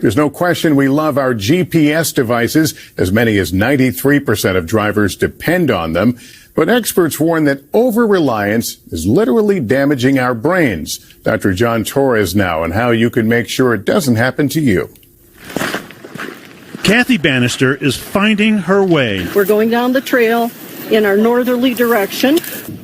There's no question we love our GPS devices. As many as 93% of drivers depend on them. But experts warn that over-reliance is literally damaging our brains. Dr. John Torres now on how you can make sure it doesn't happen to you. Kathy Bannister is finding her way. We're going down the trail in our northerly direction.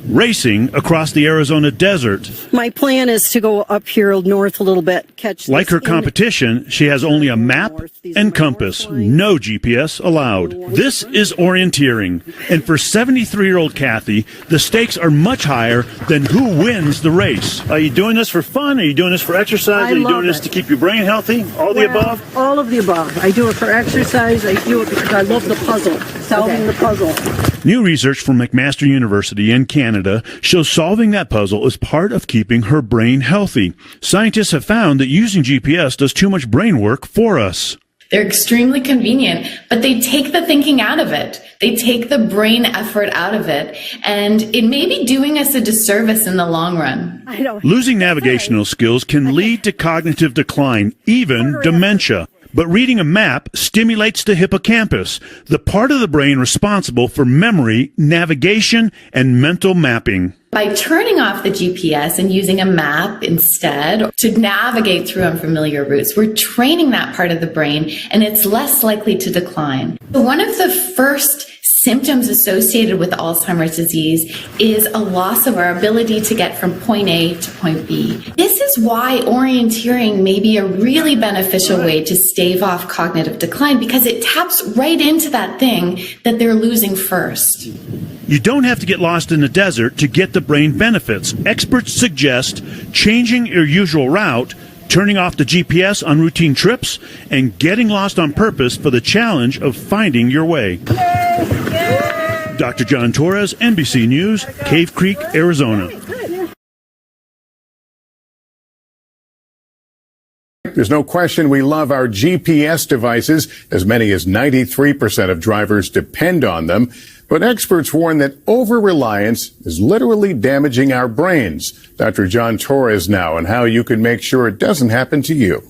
Racing across the Arizona desert. My plan is to go up here north a little bit, catch Like her competition, she has only a map and compass, no GPS allowed. This is orienteering, and for 73-year-old Kathy, the stakes are much higher than who wins the race. Are you doing this for fun? Are you doing this for exercise? Are you doing this to keep your brain healthy? All the above? All of the above. I do it for exercise. I do it because I love the puzzle, solving the puzzle. New research from McMaster University in Canada shows solving that puzzle is part of keeping her brain healthy. Scientists have found that using GPS does too much brain work for us. They're extremely convenient, but they take the thinking out of it. They take the brain effort out of it, and it may be doing us a disservice in the long run. Losing navigational skills can lead to cognitive decline, even dementia. But reading a map stimulates the hippocampus, the part of the brain responsible for memory, navigation, and mental mapping. By turning off the GPS and using a map instead to navigate through unfamiliar routes, we're training that part of the brain, and it's less likely to decline. One of the first symptoms associated with Alzheimer's disease is a loss of our ability to get from point A to point B. This is why orienteering may be a really beneficial way to stave off cognitive decline, because it taps right into that thing that they're losing first. You don't have to get lost in the desert to get the brain benefits. Experts suggest changing your usual route, turning off the GPS on routine trips, and getting lost on purpose for the challenge of finding your way. Dr. John Torres, NBC News, Cave Creek, Arizona. There's no question we love our GPS devices. As many as 93% of drivers depend on them. But experts warn that over-reliance is literally damaging our brains. Dr. John Torres now on how you can make sure it doesn't happen to you.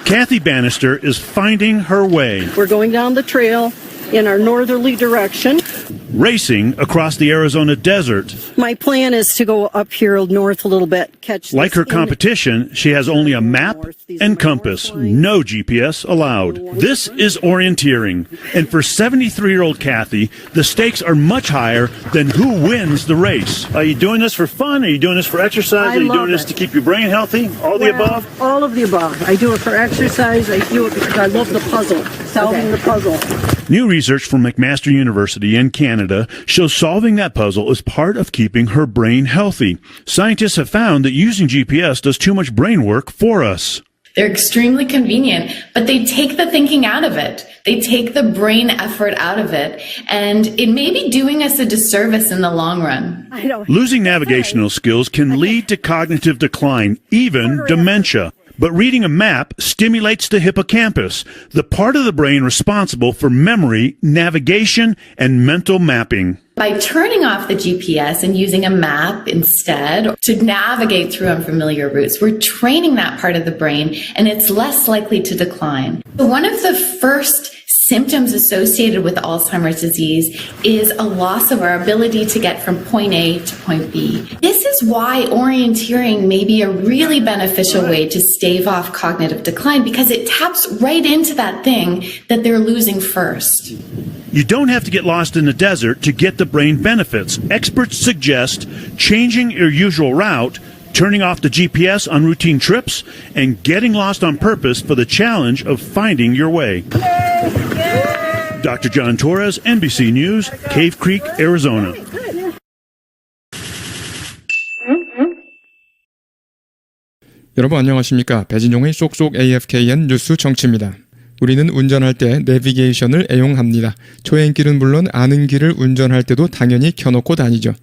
Kathy Bannister is finding her way. We're going down the trail in our northerly direction. Racing across the Arizona desert. My plan is to go up here north a little bit, catch Like her competition, she has only a map and compass, no GPS allowed. This is orienteering, and for 73-year-old Kathy, the stakes are much higher than who wins the race. Are you doing this for fun? Are you doing this for exercise? Are you doing this to keep your brain healthy? All the above? All of the above. I do it for exercise. I do it because I love the puzzle, solving the puzzle. New research from McMaster University in Canada shows solving that puzzle is part of keeping her brain healthy. Scientists have found that using GPS does too much brain work for us. They're extremely convenient, but they take the thinking out of it. They take the brain effort out of it, and it may be doing us a disservice in the long run. Losing navigational skills can lead to cognitive decline, even dementia. But reading a map stimulates the hippocampus, the part of the brain responsible for memory, navigation, and mental mapping. By turning off the GPS and using a map instead to navigate through unfamiliar routes, we're training that part of the brain, and it's less likely to decline. One of the first symptoms associated with Alzheimer's disease is a loss of our ability to get from point A to point B. This is why orienteering may be a really beneficial way to stave off cognitive decline, because it taps right into that thing that they're losing first. You don't have to get lost in the desert to get the brain benefits. Experts suggest changing your usual route, turning off the GPS on routine trips, and getting lost on purpose for the challenge of finding your way. Dr. John Torres, NBC News, Cave Creek, Arizona. 여러분 안녕하십니까? 배진용의 쏙쏙 AFKN 뉴스 정치입니다. 우리는 운전할 때 내비게이션을 애용합니다. 초행길은 물론 아는 길을 운전할 때도 당연히 켜놓고 다니죠.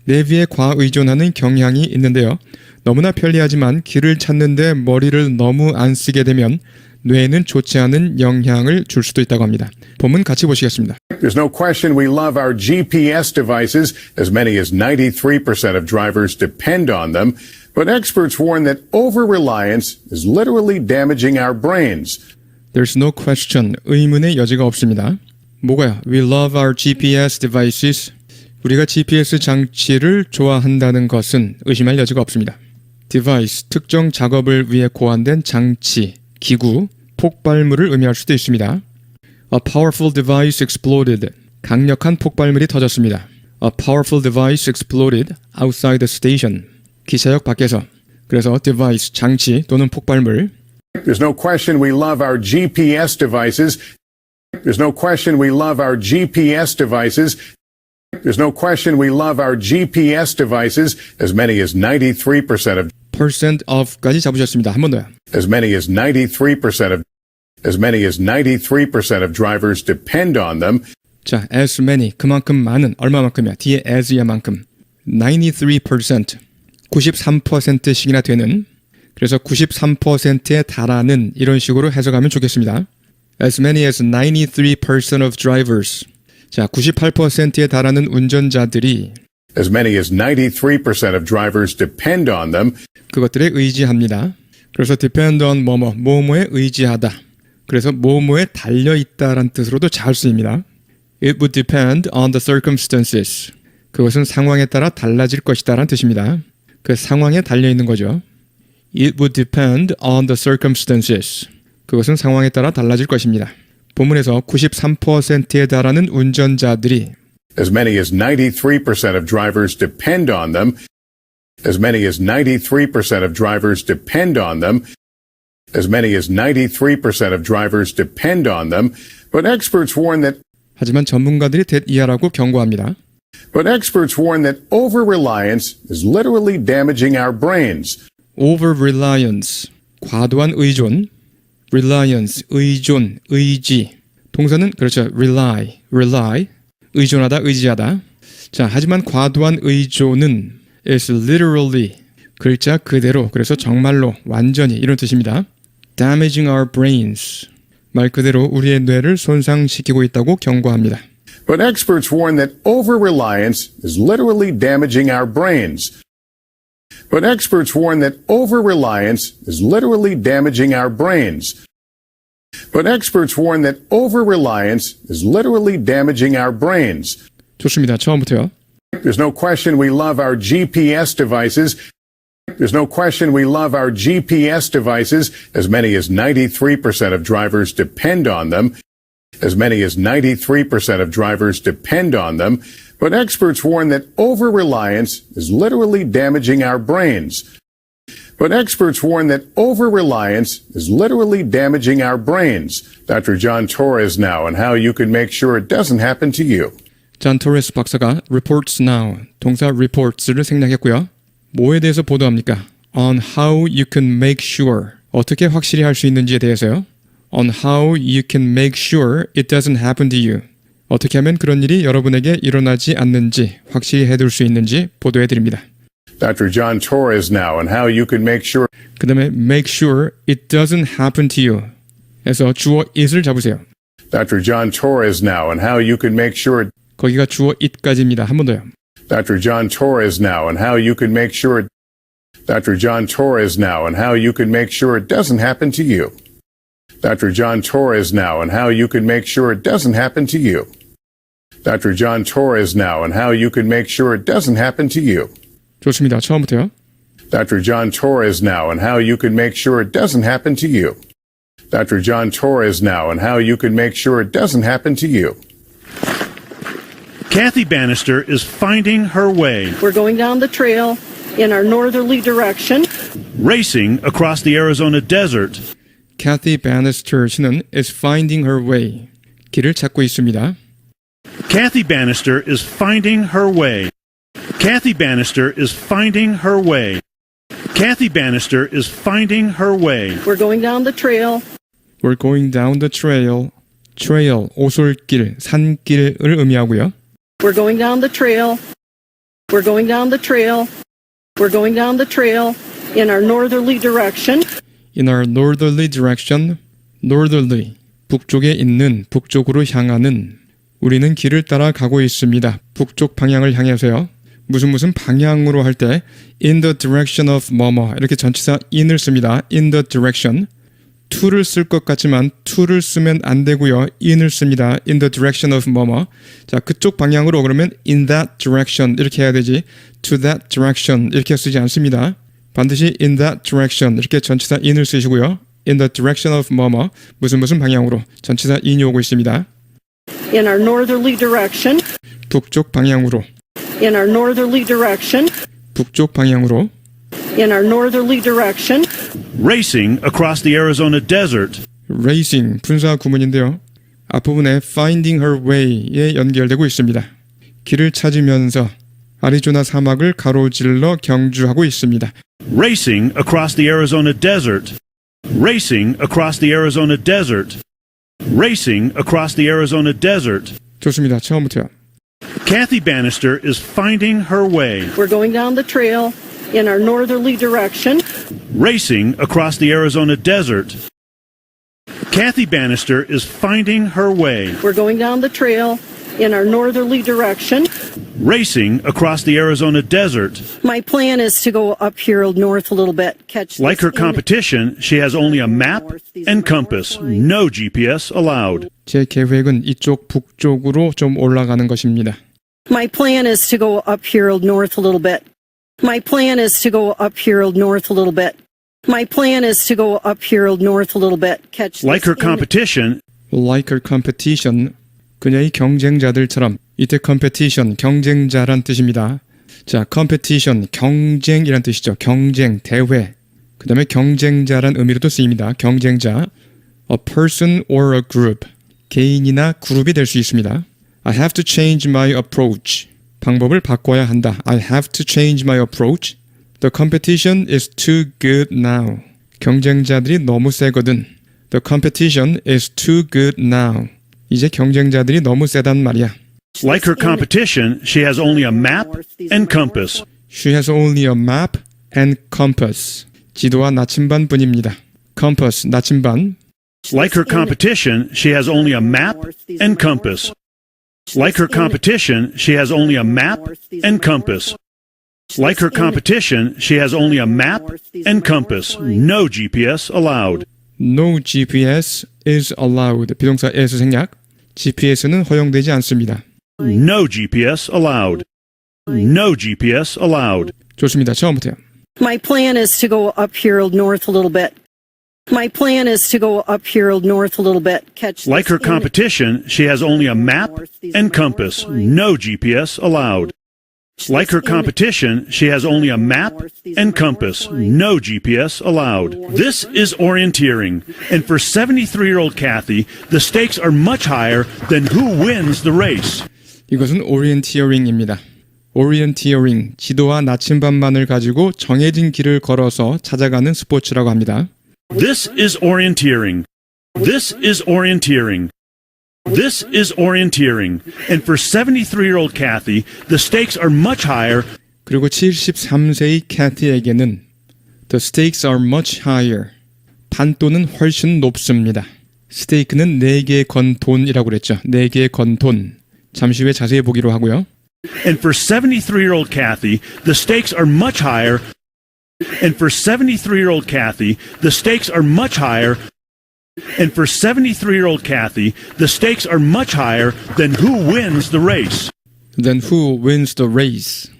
내비에 과의존하는 경향이 있는데요. 너무나 편리하지만 길을 찾는데 머리를 너무 안 쓰게 되면 뇌에는 좋지 않은 영향을 줄 수도 있다고 합니다. 본문 같이 보시겠습니다. There's no question we love our GPS devices. As many as 93% of drivers depend on them. But experts warn that over-reliance is literally damaging our brains. There's no question. 의문의 여지가 없습니다. 뭐가요? We love our GPS devices. 우리가 GPS 장치를 좋아한다는 것은 의심할 여지가 없습니다. device, 특정 작업을 위해 고안된 장치, 기구, 폭발물을 의미할 수도 있습니다. A powerful device exploded. 강력한 폭발물이 터졌습니다. A powerful device exploded outside the station. 기차역 밖에서. 그래서 device, 장치 또는 폭발물. There's no question we love our GPS devices. There's no question we love our GPS devices. There's no question we love our GPS devices. As many as 93% of percent of까지 잡으셨습니다. 한 번 더요. as many as 93% of drivers depend on them. 자, as many, 그만큼 많은, 얼마만큼이야? 뒤에 as야 만큼. 93%, 93%씩이나 되는, 그래서 93%에 달하는 이런 식으로 해석하면 좋겠습니다. As many as 93% of drivers. 자, 98%에 달하는 운전자들이 As many as 93% of drivers depend on them. 그것들에 의지합니다. 그래서 depend on 뭐뭐에 의지하다. 그래서 뭐뭐에 달려있다라는 뜻으로도 잘 쓰입니다. It would depend on the circumstances. 그것은 상황에 따라 달라질 것이다라는 뜻입니다. 그 상황에 달려있는 거죠. It would depend on the circumstances. 그것은 상황에 따라 달라질 것입니다. 본문에서 93%에 달하는 운전자들이 As many as 93% of drivers depend on them. As many as 93% of drivers depend on them. As many as 93% of drivers depend on them. But experts warn that 하지만 전문가들이 대이하라고 경고합니다. But experts warn that over-reliance is literally damaging our brains. over-reliance, 과도한 의존, reliance, 의존, 의지. 동사는 그렇죠. rely, 의존하다, 의지하다. 자, 하지만 과도한 의존은 is literally, 글자 그대로, 그래서 정말로, 완전히 이런 뜻입니다. damaging our brains, 말 그대로 우리의 뇌를 손상시키고 있다고 경고합니다. But experts warn that over-reliance is literally damaging our brains. But experts warn that over-reliance is literally damaging our brains. But experts warn that over-reliance is literally damaging our brains. 좋습니다. 처음부터요. There's no question we love our GPS devices. There's no question we love our GPS devices. As many as 93% of drivers depend on them. As many as 93% of drivers depend on them. But experts warn that over-reliance is literally damaging our brains. But experts warn that over-reliance is literally damaging our brains. Dr. John Torres now, and how you can make sure it doesn't happen to you. 존 토레스 박사가 reports now, 동사 reports를 생략했고요. 뭐에 대해서 보도합니까? On how you can make sure, 어떻게 확실히 할 수 있는지에 대해서요. On how you can make sure it doesn't happen to you. 어떻게 하면 그런 일이 여러분에게 일어나지 않는지 확실히 해둘 수 있는지 보도해드립니다. Dr. John Torres now, and how you can make sure 그 다음에 make sure it doesn't happen to you 에서 주어 it을 잡으세요. Dr. John Torres now, and how you can make sure 거기가 주어 it까지입니다. 한 번 더요. Dr. John Torres now, and how you can make sure Dr. John Torres now, and how you can make sure it doesn't happen to you. Dr. John Torres now, and how you can make sure it doesn't happen to you. Dr. John Torres now, and how you can make sure it doesn't happen to you. 좋습니다. 처음부터요. Dr. John Torres now, and how you can make sure it doesn't happen to you. Dr. John Torres now, and how you can make sure it doesn't happen to you. Kathy Bannister is finding her way, We're going down the trail in our northerly direction. racing across the Arizona desert. Kathy Bannister 씨는 is finding her way. 길을 찾고 있습니다. Kathy Bannister is finding her way. Kathy Bannister is finding her way. Kathy Bannister is finding her way. We're going down the trail. We're going down the trail. trail, 오솔길, 산길을 의미하고요. We're going down the trail. We're going down the trail. We're going down the trail in our northerly direction. In our northerly direction, northerly, 북쪽에 있는, 북쪽으로 향하는 우리는 길을 따라 가고 있습니다. 북쪽 방향을 향해서요. 무슨 방향으로 할 때 in the direction of 뭐뭐 이렇게 전치사 in을 씁니다. in the direction. to를 쓸 것 같지만 to를 쓰면 안 되고요. in을 씁니다. in the direction of 뭐뭐. 자, 그쪽 방향으로 그러면 in that direction 이렇게 해야 되지. to that direction 이렇게 쓰지 않습니다. 반드시 in that direction 이렇게 전치사 in을 쓰시고요. in the direction of 뭐뭐 무슨 방향으로 전치사 in이 오고 있습니다. in our northerly direction, 북쪽 방향으로 in our northerly direction, 북쪽 방향으로 in our northerly direction, Racing across the Arizona desert. racing 분사 구문인데요. 앞부분에 finding her way에 연결되고 있습니다. 길을 찾으면서 아리조나 사막을 가로질러 경주하고 있습니다. Racing across the Arizona desert. Racing across the Arizona desert. Racing across the Arizona desert. 좋습니다. 처음부터요. Kathy Bannister is finding her way. we're going down the trail in our northerly direction, Racing across the Arizona desert. Kathy Bannister is finding her way. we're going down the trail in our northerly direction. Racing across the Arizona desert. My plan is to go up here north a little bit, catch Like this her in- competition, she has only a map and compass, no GPS allowed. 제 계획은 이쪽 북쪽으로 좀 올라가는 것입니다. My plan is to go up here north a little bit. My plan is to go up here north a little bit. My plan is to go up here north a little bit, catch Like this her in- competition, Like her competition, 그녀의 경쟁자들처럼 이때 competition, 경쟁자란 뜻입니다. 자, competition, 경쟁이란 뜻이죠. 경쟁, 대회. 그 다음에 경쟁자란 의미로도 쓰입니다. 경쟁자, a person or a group, 개인이나 그룹이 될 수 있습니다. I have to change my approach. 방법을 바꿔야 한다. I have to change my approach. The competition is too good now. 경쟁자들이 너무 세거든. The competition is too good now. 이제 경쟁자들이 너무 세단 말이야. like her competition, she has only a map and compass. She has only a map and compass. 지도와 나침반 뿐입니다. compass, 나침반. Like her competition, she has only a map and compass. Like her competition, she has only a map and compass. Like her competition, she has only a map and compass. No GPS allowed. No GPS is allowed. 비동사 is 생략. GPS는 허용되지 않습니다. No GPS allowed. No GPS allowed. 좋습니다. 처음부터요. My plan is to go up here north a little bit. My plan is to go up here north a little bit, catch Like this her in- competition, she has only a map and compass. No GPS allowed. Like her competition, she has only a map and compass. No GPS allowed. This is orienteering. And for 73-year-old Kathy, the stakes are much higher than who wins the race. 이것은 orienteering입니다. orienteering, 지도와 나침반만을 가지고 정해진 길을 걸어서 찾아가는 스포츠라고 합니다. This is orienteering. This is orienteering. This is orienteering. And for 73-year-old Kathy, the stakes are much higher. 그리고 73세의 캐티에게는 the stakes are much higher. 판돈은 훨씬 높습니다. 스테이크는 4개의 건 돈이라고 그랬죠. 4개의 건 돈. 잠시 후에 자세히 보기로 하고요. And for 73-year-old Kathy, the stakes are much higher. And for 73-year-old Kathy, the stakes are much higher. And for 73-year-old Kathy, the stakes are much higher than who wins the race. Then who wins the race?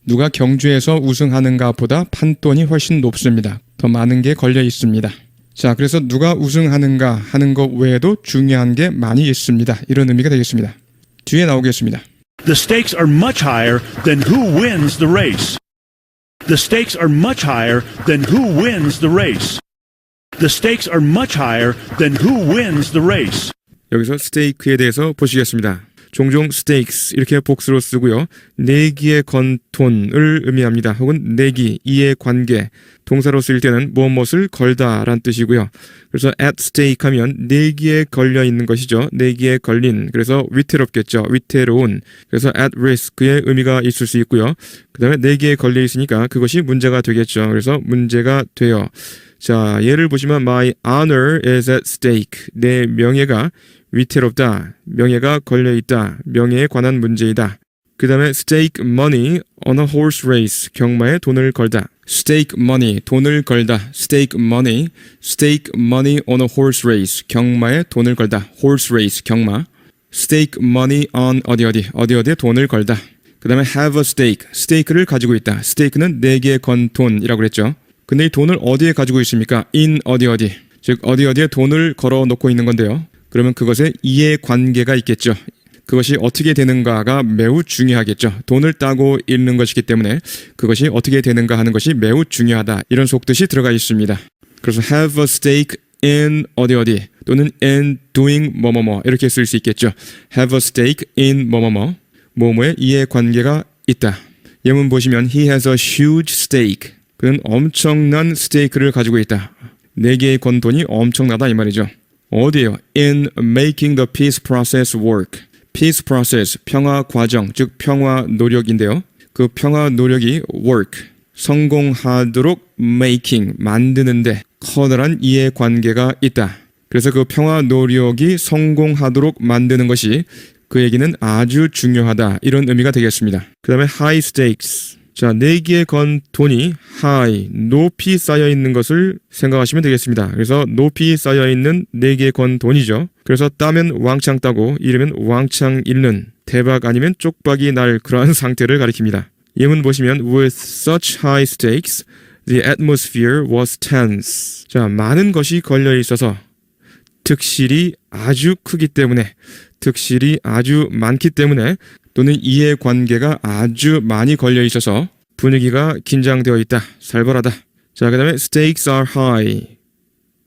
누가 경주에서 우승하는가 보다 판돈이 훨씬 높습니다. 더 많은 게 걸려 있습니다. 자, 그래서 누가 우승하는가 하는 것 외에도 중요한 게 많이 있습니다. 이런 의미가 되겠습니다. 뒤에 나오겠습니다. The stakes are much higher than who wins the race. The stakes are much higher than who wins the race. The stakes are much higher than who wins the race. 여기서 스테이크에 대해서 보시겠습니다. 종종 stakes 이렇게 복수로 쓰고요. 내기의 건돈을 의미합니다. 혹은 내기, 이의 관계, 동사로 쓰일 때는 무엇을 걸다란 뜻이고요. 그래서 at stake 하면 내기에 걸려 있는 것이죠. 내기에 걸린, 그래서 위태롭겠죠. 위태로운, 그래서 at risk의 의미가 있을 수 있고요. 그 다음에 내기에 걸려 있으니까 그것이 문제가 되겠죠. 그래서 문제가 돼요. 자, 예를 보시면 my honor is at stake. 내 명예가 위태롭다. 명예가 걸려있다. 명예에 관한 문제이다. 그 다음에 stake money on a horse race. 경마에 돈을 걸다. stake money, 돈을 걸다. stake money on a horse race. 경마에 돈을 걸다. horse race, 경마. stake money on 어디에 돈을 걸다. 그 다음에 have a stake, stake를 가지고 있다. stake는 내게 건 돈이라고 그랬죠. 근데 이 돈을 어디에 가지고 있습니까? in 어디. 즉 어디에 돈을 걸어 놓고 있는 건데요. 그러면 그것에 이해관계가 있겠죠. 그것이 어떻게 되는가가 매우 중요하겠죠. 돈을 따고 있는 것이기 때문에 그것이 어떻게 되는가 하는 것이 매우 중요하다. 이런 속뜻이 들어가 있습니다. 그래서 have a stake in 어디 또는 in doing 뭐뭐뭐 이렇게 쓸 수 있겠죠. have a stake in 뭐뭐에 이해관계가 있다. 예문 보시면 he has a huge stake. 그는 엄청난 스테이크를 가지고 있다. 4개의 건 돈이 엄청나다 이 말이죠. 어디에요? In making the peace process work. peace process, 평화 과정, 즉 평화 노력인데요. 그 평화 노력이 work, 성공하도록 making, 만드는데 커다란 이해관계가 있다. 그래서 그 평화 노력이 성공하도록 만드는 것이 그에게는 아주 중요하다. 이런 의미가 되겠습니다. 그 다음에 high stakes. 자, 4개의 건 돈이 high, 높이 쌓여있는 것을 생각하시면 되겠습니다. 그래서 높이 쌓여있는 4개의 건 돈이죠. 그래서 따면 왕창 따고 잃으면 왕창 잃는 대박 아니면 쪽박이 날 그러한 상태를 가리킵니다. 예문 보시면 with such high stakes, the atmosphere was tense. 자, 많은 것이 걸려 있어서 득실이 아주 크기 때문에 득실이 아주 많기 때문에 또는 이해관계가 아주 많이 걸려 있어서 분위기가 긴장되어 있다. 살벌하다. 자, 그 다음에 stakes are high.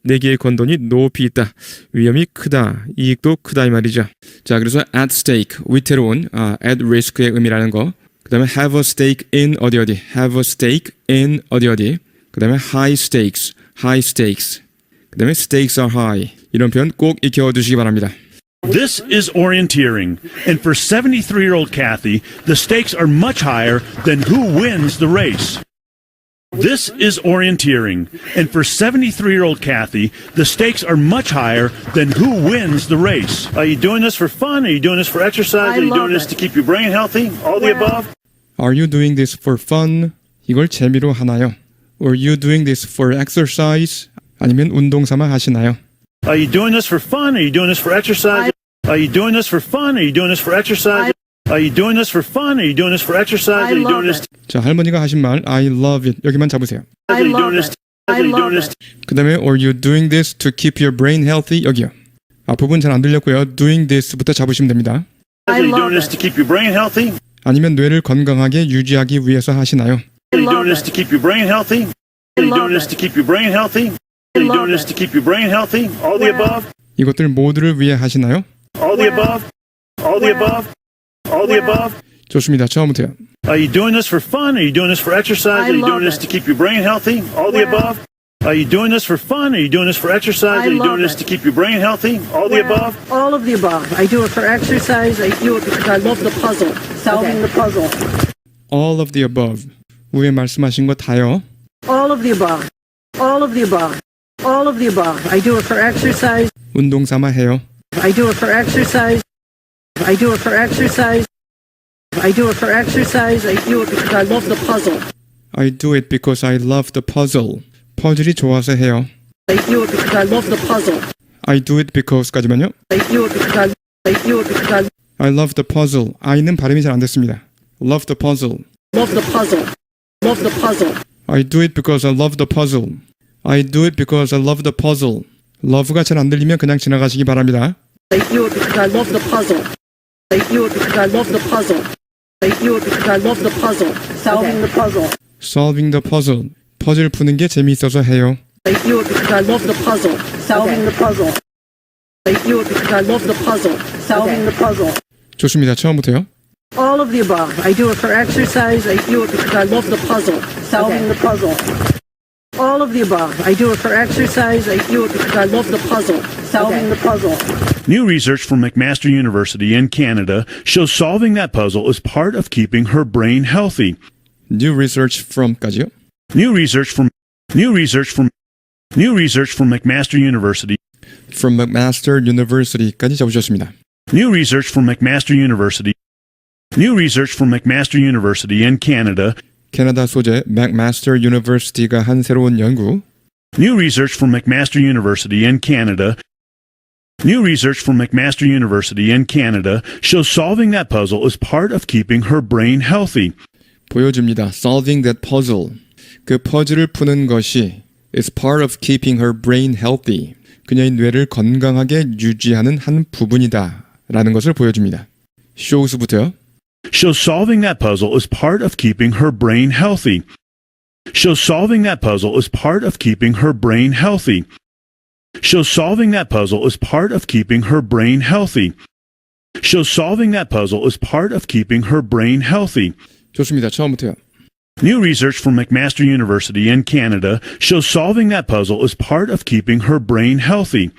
4개의 건돈이 높이 있다. 위험이 크다. 이익도 크다 이 말이죠. 자, 그래서 at stake, 위태로운, at risk의 의미라는 거. 그 다음에 have a stake in 어디. have a stake in 어디. 그 다음에 high stakes. 그 다음에 stakes are high. 이런 표현 꼭 익혀두시기 바랍니다. This is orienteering, and for 73-year-old Kathy, the stakes are much higher than who wins the race. This is orienteering, and for 73-year-old Kathy, the stakes are much higher than who wins the race. Are you doing this for fun? Are you doing this for exercise? Are you doing this to keep your brain healthy? All the above? Are you doing this for fun? 이걸 재미로 하나요? Or you doing this for exercise? 아니면 운동 삼아 하시나요? Are you doing this for fun? Are you doing this for exercise? Are you doing this for fun? Are you doing this for exercise? Are you doing this for fun? Are you doing this for exercise? Are you doing this? 자, 할머니가 하신 말 I love it. 여기만 잡으세요. Are you doing this? Are you doing this? 그 다음에 Are you doing this to keep your brain healthy? 여기요. 앞부분 잘 안 들렸고요. Doing this부터 잡으시면 됩니다. Are you doing this to keep your brain healthy? 아니면 뇌를 건강하게 유지하기 위해서 하시나요? Are you doing this to keep your brain healthy? Are you doing this to keep your brain healthy? Are you doing this to keep your brain healthy? All the above? 이것들 모두를 위해 하시나요? All the above? All the above? All the above? 좋습니다. 처음부터요. Are you doing this for fun? Are you doing this for exercise? Are you doing this to keep your brain healthy? All the above? Are you doing this for fun? Are you doing this for exercise? Are you doing this to keep your brain healthy? All the above? All of the above. I do it for exercise. I do it because I love the puzzle. Solving the puzzle. All of the above. 위에 말씀하신 거 다요. All of the above. All of the above. All of the above. I do it for exercise. 운동 삼아 해요. I do it for exercise. I do it for exercise. I do it for exercise. I do it because I love the puzzle. I do it because I love the puzzle. 퍼즐이 좋아서 해요. I do it because I love the puzzle. I do it because까지만요. I do it because I do it because I love the puzzle. I는 발음이 잘 안 됐습니다. Love the puzzle. love the puzzle. Love the puzzle. I do it because I love the puzzle. I do it because I love the puzzle. love가 잘 안 들리면 그냥 지나가시기 바랍니다. I do it because I love the puzzle. I do it because I love the puzzle. I do it because I love the puzzle. Solving the puzzle. Solving the puzzle. 퍼즐 푸는 게 재미있어서 해요. I do it because I love the puzzle. Solving the puzzle. I do it because I love the puzzle. Solving the puzzle. 좋습니다. 처음부터요. All of the above. I do it for exercise. I do it because I love the puzzle. Solving the puzzle. All of the above. I do it for exercise. I do it because I love the puzzle. Solving the puzzle. New research from McMaster University in Canada shows solving that puzzle is part of keeping her brain healthy. New research from까지요. New research from McMaster University. From McMaster University까지 잡으셨습니다. New research from McMaster University. New research from McMaster University in Canada. 캐나다 소재 맥마스터 유니버시티가 한 새로운 연구. New research from McMaster University in Canada. New research from McMaster University in Canada shows solving that puzzle is part of keeping her brain healthy. 보여줍니다. Solving that puzzle. 그 퍼즐을 푸는 것이 is part of keeping her brain healthy. 그녀의 뇌를 건강하게 유지하는 한 부분이다. 라는 것을 보여줍니다. shows부터요. Shows solving that puzzle is part of keeping her brain healthy. Shows solving that puzzle is part of keeping her brain healthy. Shows solving that puzzle is part of keeping her brain healthy. Shows solving that puzzle is part of keeping her brain healthy. 좋습니다. 처음부터요. New research from McMaster University in Canada shows solving that puzzle is part of keeping her brain healthy.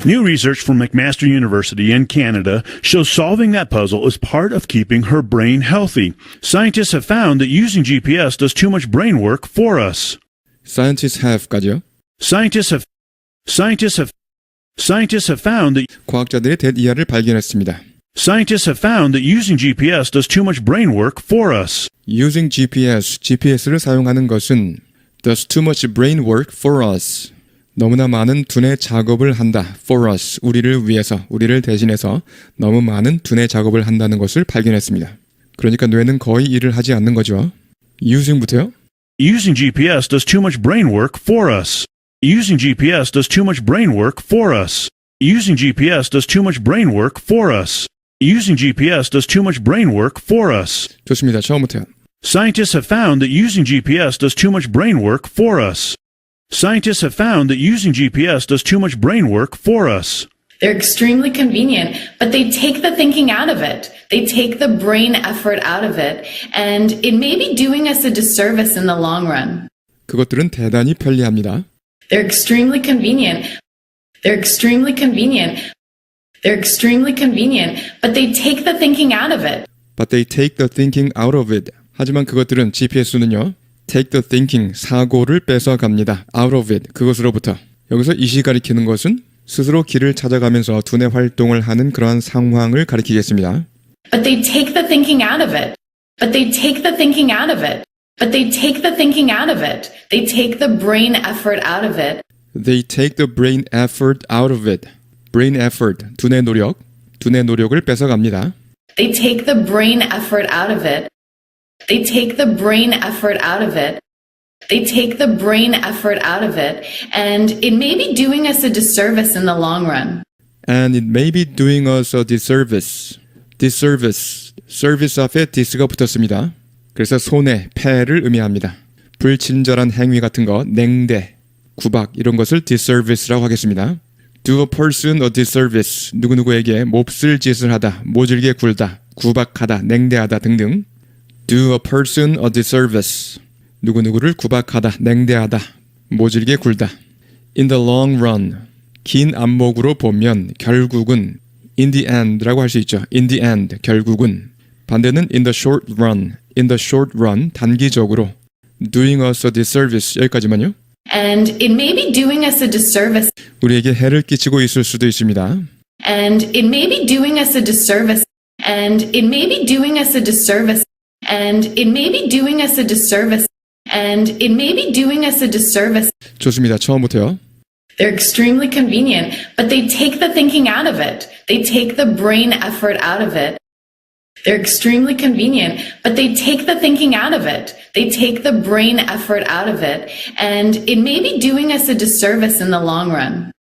New research from McMaster University in Canada shows solving that puzzle is part of keeping her brain healthy. Scientists have found that using GPS does too much brain work for us. Scientists have까지요. Scientists have found that 과학자들이 대이하를 발견했습니다. Scientists have found that using GPS does too much brain work for us. Using GPS를 사용하는 것은 does too much brain work for us. 너무나 많은 두뇌 작업을 한다. for us, 우리를 위해서, 우리를 대신해서 너무 많은 두뇌 작업을 한다는 것을 발견했습니다. 그러니까 뇌는 거의 일을 하지 않는 거죠. using부터요. Using GPS does too much brain work for us. Using GPS does too much brain work for us. Using GPS does too much brain work for us. Using GPS does too much brain work for us. 좋습니다. 처음부터요. Scientists have found that using GPS does too much brain work for us. Scientists have found that using GPS does too much brain work for us. They're extremely convenient, but they take the thinking out of it. They take the brain effort out of it, and it may be doing us a disservice in the long run. 그것들은 대단히 편리합니다. They're extremely convenient. They're extremely convenient. They're extremely convenient, but they take the thinking out of it. But they take the thinking out of it. 하지만 그것들은 GPS는요. take the thinking, 사고를 뺏어갑니다. out of it, 그것으로부터. 여기서 이시 가리키는 것은 스스로 길을 찾아가면서 두뇌 활동을 하는 그러한 상황을 가리키겠습니다. But they take the thinking out of it. But they take the thinking out of it. But they take the thinking out of it. They take the brain effort out of it. They take the brain effort out of it. brain effort, 두뇌 노력을 뺏어갑니다. They take the brain effort out of it. They take the brain effort out of it. They take the brain effort out of it, and it may be doing us a disservice in the long run. And it may be doing us a disservice. disservice, service 앞에 dis가 붙었습니다. 그래서 손해, 폐해를 의미합니다. 불친절한 행위 같은 거, 냉대, 구박 이런 것을 disservice라고 하겠습니다. Do a person a disservice, 누구누구에게 몹쓸 짓을 하다, 모질게 굴다, 구박하다, 냉대하다 등등. Do a person a disservice, 누구누구를 구박하다, 냉대하다, 모질게 굴다. In the long run, 긴 안목으로 보면 결국은 in the end라고 할 수 있죠. in the end, 결국은. 반대는 in the short run, in the short run, 단기적으로. doing us a disservice, 여기까지만요. And it may be doing us a disservice. 우리에게 해를 끼치고 있을 수도 있습니다. And it may be doing us a disservice. And it may be doing us a disservice. And it may be doing us a disservice. And it may be doing us a disservice. 좋습니다. 처음부터요. They're extremely convenient, but they take the thinking out of it. They take the brain effort out of it. They're extremely convenient, but they take the thinking out of it. They take the brain effort out of it, and it may be doing us a disservice in the long run.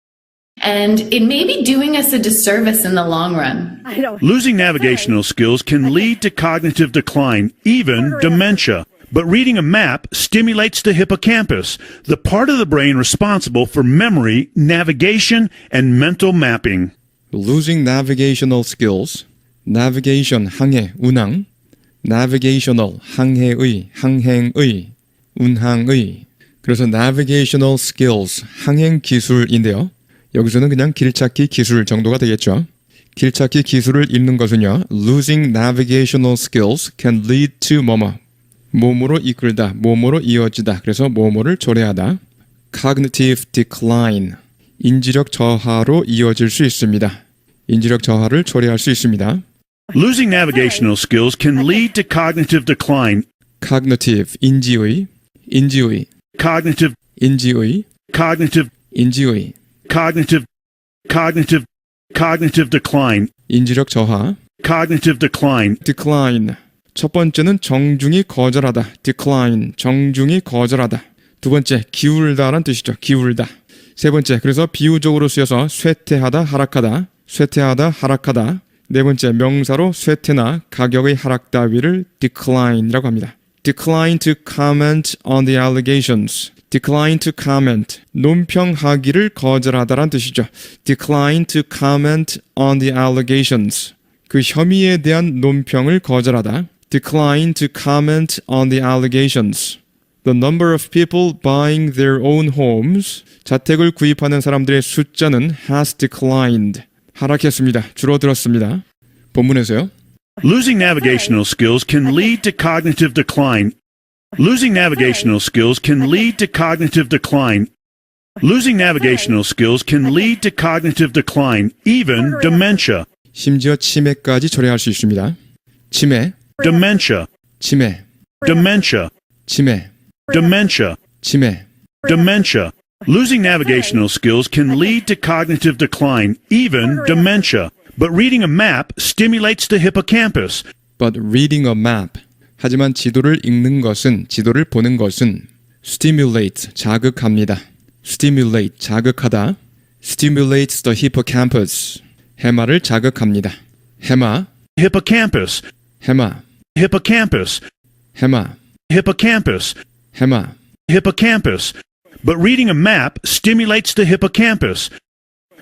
And it may be doing us a disservice in the long run. I don't. Losing navigational skills can lead to cognitive decline, even dementia. But reading a map stimulates the hippocampus, the part of the brain responsible for memory, navigation, and mental mapping. Losing navigational skills. navigation, 항해, 운항. navigational, 항해의, 항행의, 운항의. 그래서 navigational skills, 항행 기술인데요. 여기서는 그냥 길찾기 기술 정도가 되겠죠. 길찾기 기술을 잃는 것은요. Losing navigational skills can lead to 뭐뭐. 몸으로 이끌다, 몸으로 이어지다. 그래서 몸으로를 초래하다. Cognitive decline. 인지력 저하로 이어질 수 있습니다. 인지력 저하를 초래할 수 있습니다. Losing navigational skills can lead to cognitive decline. cognitive, 인지의, Cognitive, 인지의, cognitive, 인지의, cognitive decline. 인지력 저하, Cognitive decline. decline. 첫 번째는 정중히 거절하다, decline, 정중히 거절하다. 두 번째, 기울다란 뜻이죠, 기울다. 세 번째, 그래서 비유적으로 쓰여서 쇠퇴하다, 하락하다. 네 번째, 명사로 쇠퇴나 가격의 하락 따위를 decline이라고 합니다. decline to comment on the allegations. decline to comment. 논평하기를 거절하다란 뜻이죠. decline to comment on the allegations. 그 혐의에 대한 논평을 거절하다. decline to comment on the allegations. The number of people buying their own homes. 자택을 구입하는 사람들의 숫자는 has declined. 하락했습니다. 줄어들었습니다. 본문에서요. Losing navigational skills can lead to cognitive decline. Losing navigational skills can lead to cognitive decline. Losing navigational skills can lead to cognitive decline, even dementia. 심지어 치매까지 초래할 수 있습니다. 치매, Dementia. 치매, Dementia. 치매, Dementia. 치매. Dementia. Losing navigational skills can lead to cognitive decline, even dementia. But reading a map stimulates the hippocampus. But reading a map. 하지만 지도를 읽는 것은, 지도를 보는 것은 stimulate, 자극합니다. stimulate, 자극하다. stimulates the hippocampus. 해마를 자극합니다. 해마, Hippocampus. 해마, Hippocampus. 해마, Hippocampus. 해마. Hippocampus. But reading a map stimulates the hippocampus.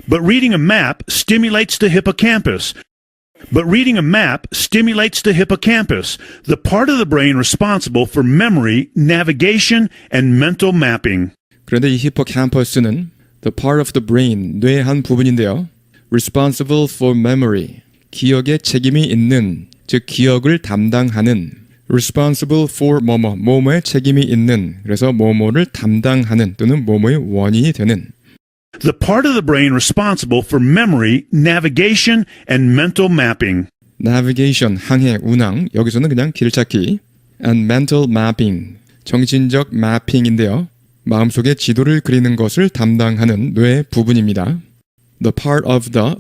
But reading a map stimulates the hippocampus. But reading a map stimulates the hippocampus, the part of the brain responsible for memory, navigation, and mental mapping. 그런데 이 hippocampus는 the part of the brain, 뇌의 한 부분인데요. responsible for memory, 기억에 책임이 있는, 즉 기억을 담당하는 responsible for 뭐뭐의 책임이 있는, 그래서 뭐뭐를 담당하는 또는 뭐뭐의 원인이 되는 The part of the brain responsible for memory, navigation, and mental mapping. navigation, 항해, 운항, 여기서는 그냥 길찾기 and mental mapping, 정신적 mapping인데요. 마음속에 지도를 그리는 것을 담당하는 뇌 부분입니다. The part of the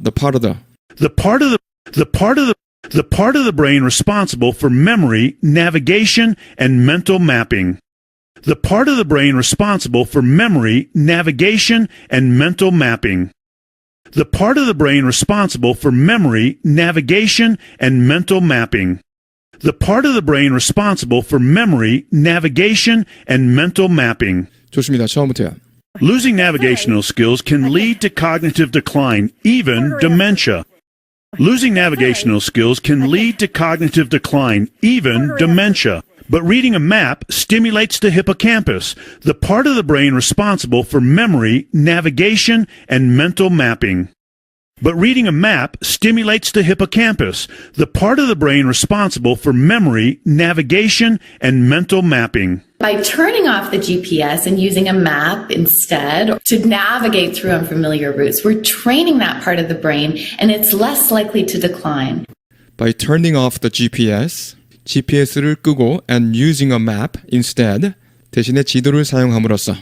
part of the brain responsible for memory, navigation, and mental mapping. The part of the brain responsible for memory, navigation, and mental mapping. The part of the brain responsible for memory, navigation, and mental mapping. The part of the brain responsible for memory, navigation, and mental mapping. 좋습니다. 처음부터요. Losing navigational skills can lead to cognitive decline, even dementia. Losing navigational skills can lead to cognitive decline, even dementia. But reading a map stimulates the hippocampus, the part of the brain responsible for memory, navigation, and mental mapping. But reading a map stimulates the hippocampus, the part of the brain responsible for memory, navigation, and mental mapping. By turning off the GPS and using a map instead to navigate through unfamiliar routes, we're training that part of the brain and it's less likely to decline. By turning off the GPS를 끄고 and using a map instead, 대신에 지도를 사용함으로써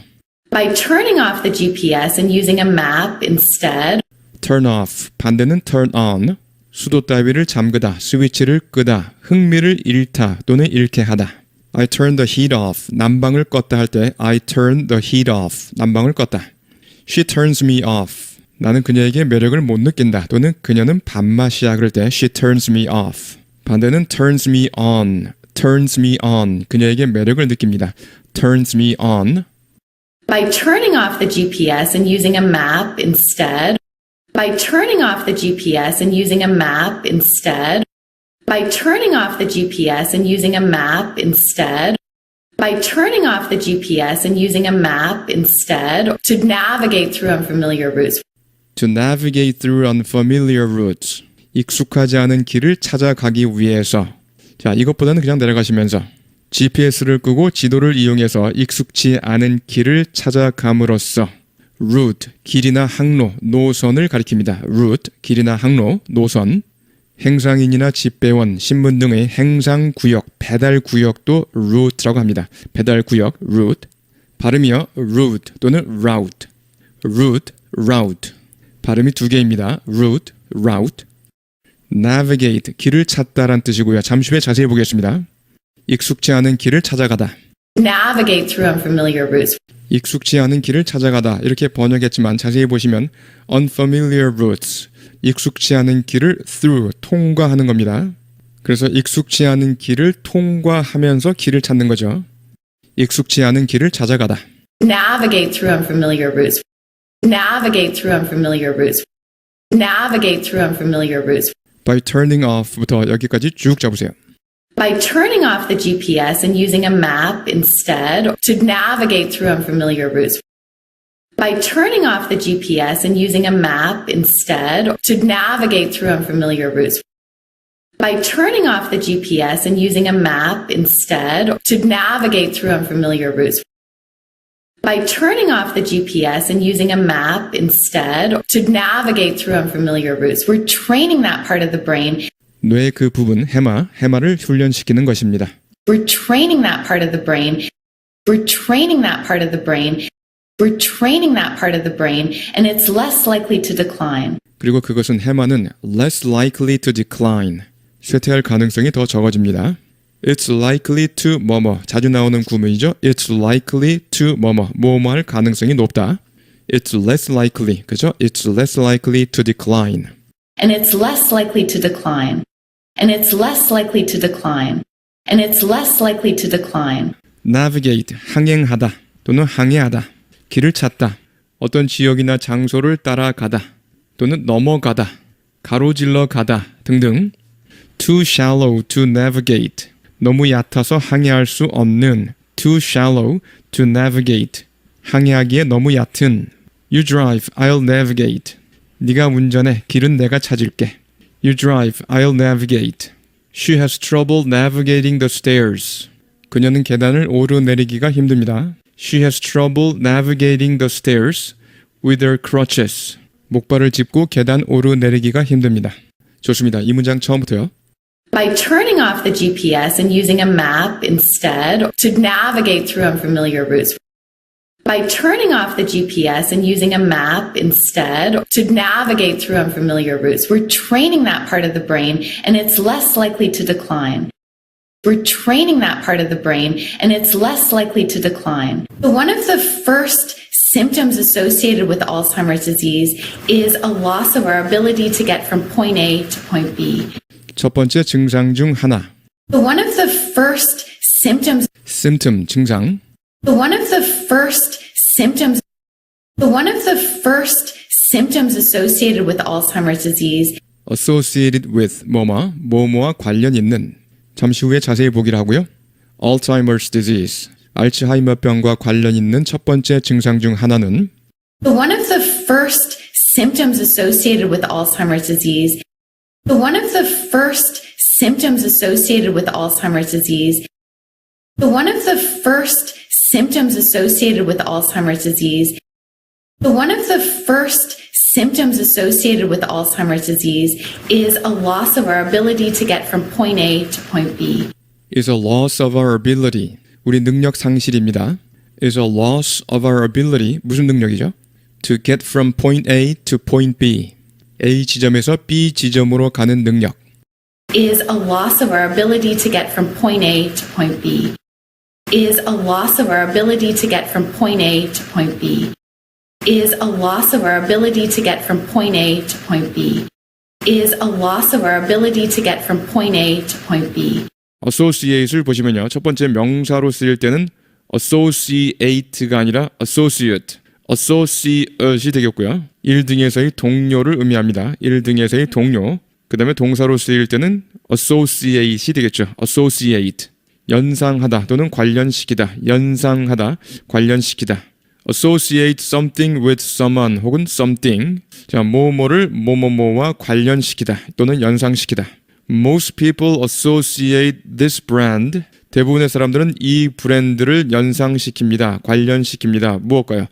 By turning off the GPS and using a map instead, turn off, 반대는 turn on, 수도 따위를 잠그다, 스위치를 끄다, 흥미를 잃다 또는 잃게 하다. I turn the heat off, 난방을 껐다 할 때 I turn the heat off, 난방을 껐다. She turns me off, 나는 그녀에게 매력을 못 느낀다 또는 그녀는 밥맛이야 그럴 때 she turns me off. 반대는 turns me on, 그녀에게 매력을 느낍니다. turns me on. By turning off the GPS and using a map instead, by turning off the GPS and using a map instead, by turning off the GPS and using a map instead, by turning off the GPS and using a map instead to navigate through unfamiliar routes. To navigate through unfamiliar routes. 익숙하지 않은 길을 찾아가기 위해서. 자, 이것보다는 그냥 내려가시면서 GPS를 끄고 지도를 이용해서 익숙치 않은 길을 찾아감으로써 route, 길이나 항로, 노선을 가리킵니다. route, 길이나 항로, 노선. 행상인이나 집배원, 신문 등의 행상구역, 배달구역도 route라고 합니다. 배달구역, route. 발음이요. route 또는 route. route, route. 발음이 두 개입니다. route, route. navigate, 길을 찾다란 뜻이고요. 잠시 후에 자세히 보겠습니다. 익숙지 않은 길을 찾아가다. Navigate through unfamiliar routes. 익숙지 않은 길을 찾아가다 이렇게 번역했지만 자세히 보시면 unfamiliar routes, 익숙지 않은 길을 through, 통과하는 겁니다. 그래서 익숙지 않은 길을 통과하면서 길을 찾는 거죠. 익숙지 않은 길을 찾아가다. Navigate through unfamiliar routes. Navigate through unfamiliar routes. Navigate through unfamiliar routes. By turning off부터 여기까지 쭉 잡으세요. By turning off the GPS and using a map instead to navigate through unfamiliar routes. By turning off the GPS and using a map instead to navigate through unfamiliar routes. By turning off the GPS and using a map instead to navigate through unfamiliar routes. By turning off the GPS and using a map instead to navigate through unfamiliar routes. We're training that part of the brain. 뇌의 그 부분, 해마를 훈련시키는 것입니다. We're training that part of the brain. We're training that part of the brain. We're training that part of the brain, and it's less likely to decline. 그리고 그것은 해마는 less likely to decline, 쇠퇴할 가능성이 더 적어집니다. It's likely to 뭐뭐, 자주 나오는 구문이죠. It's likely to 뭐뭐 할 가능성이 높다. It's less likely, 그죠? It's less likely to decline. And it's less likely to decline. And it's less likely to decline. And it's less likely to decline. Navigate, 항행하다 또는 항해하다, 길을 찾다, 어떤 지역이나 장소를 따라가다 또는 넘어가다, 가로질러 가다 등등. Too shallow to navigate, 너무 얕아서 항해할 수 없는. Too shallow to navigate, 항해하기에 너무 얕은. You drive, I'll navigate, 네가 운전해, 길은 내가 찾을게. You drive, I'll navigate. She has trouble navigating the stairs. 그녀는 계단을 오르내리기가 힘듭니다. She has trouble navigating the stairs with her crutches. 목발을 짚고 계단 오르내리기가 힘듭니다. 좋습니다. 이 문장 처음부터요. By turning off the GPS and using a map instead to navigate through unfamiliar routes. By turning off the GPS and using a map instead to navigate through unfamiliar routes, we're training that part of the brain, and it's less likely to decline. We're training that part of the brain, and it's less likely to decline. So one of the first symptoms associated with Alzheimer's disease is a loss of our ability to get from point A to point B. 첫 번째 증상 중 하나. So one of the first symptoms symptom, 증상. One of the first symptoms associated with Alzheimer's disease associated with 뭐뭐와 관련 있는. 잠시 후에 자세히 보기로 하고요. Alzheimer's disease, 알츠하이머병과 관련 있는 첫 번째 증상 중 하나는 One of the first symptoms associated with Alzheimer's disease One of the first symptoms associated with Alzheimer's disease One of the first symptoms associated with Alzheimer's disease. One of the first symptoms associated with Alzheimer's disease is a loss of our ability to get from point A to point B. is a loss of our ability. 우리 능력 상실입니다. is a loss of our ability. 무슨 능력이죠? to get from point A to point B. A 지점에서 B 지점으로 가는 능력. is a loss of our ability to get from point A to point B. Is a loss of our ability to get from point A to point B. Is a loss of our ability to get from point A to point B. Is a loss of our ability to get from point A to point B. associate를 보시면요. 첫 번째 명사로 쓰일 때는 associate가 아니라 associate이 되겠고요. 1등에서의 동료를 의미합니다. 1등에서의 동료. 그 다음에 동사로 쓰일 때는 associate이 되겠죠. associate. 연상하다 또는 관련시키다. 연상하다, 관련시키다. associate something with someone 혹은 something. 자, 뭐뭐를 뭐뭐뭐와 관련시키다 또는 연상시키다. Most people associate this brand. 대부분의 사람들은 이 브랜드를 연상시킵니다. 관련시킵니다. 무엇과요?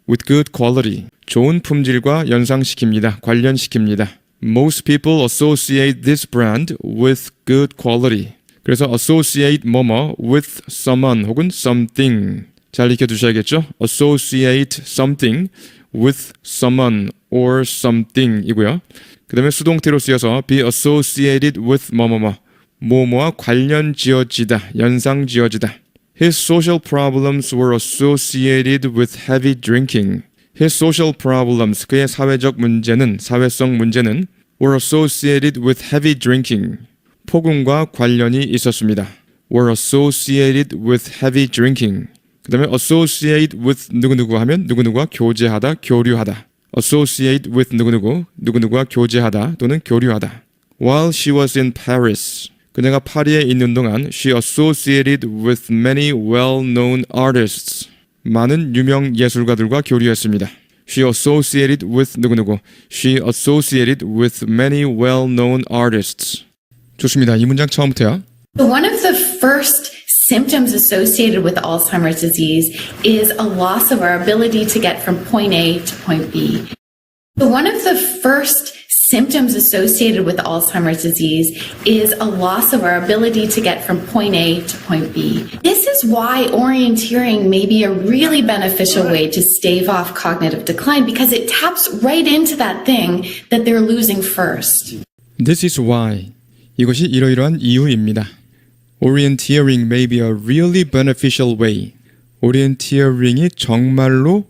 With good quality. 좋은 품질과 연상시킵니다. 관련시킵니다. Most people associate this brand with good quality. 그래서 associate 뭐뭐 with someone 혹은 something. 잘 익혀두셔야겠죠? associate something with someone or something 이고요. 그 다음에 수동태로 쓰여서 be associated with 뭐뭐뭐 뭐뭐와 관련 지어지다, 연상 지어지다. His social problems were associated with heavy drinking. His social problems, 그의 사회적 문제는, 사회성 문제는 were associated with heavy drinking. 폭음과 관련이 있었습니다. were associated with heavy drinking. 그 다음에 associate with 누구누구 하면 누구누구와 교제하다, 교류하다. associate with 누구누구, 누구누구와 교제하다 또는 교류하다. While she was in Paris, 그녀가 파리에 있는 동안 she associated with many well-known artists. 많은 유명 예술가들과 교류했습니다. She associated with 누구누구. She associated with many well-known artists. 좋습니다. 이 문장 처음부터요. One of the first symptoms associated with Alzheimer's disease is a loss of our ability to get from point A to point B. One of the first symptoms associated with Alzheimer's disease is a loss of our ability to get from point A to point B. This is why orienteering may be a really beneficial way to stave off cognitive decline because it taps right into that thing that they're losing first. This is why. 이것이 이러이러한 이유입니다. Orienteering may be a really beneficial way. Orienteering이 정말로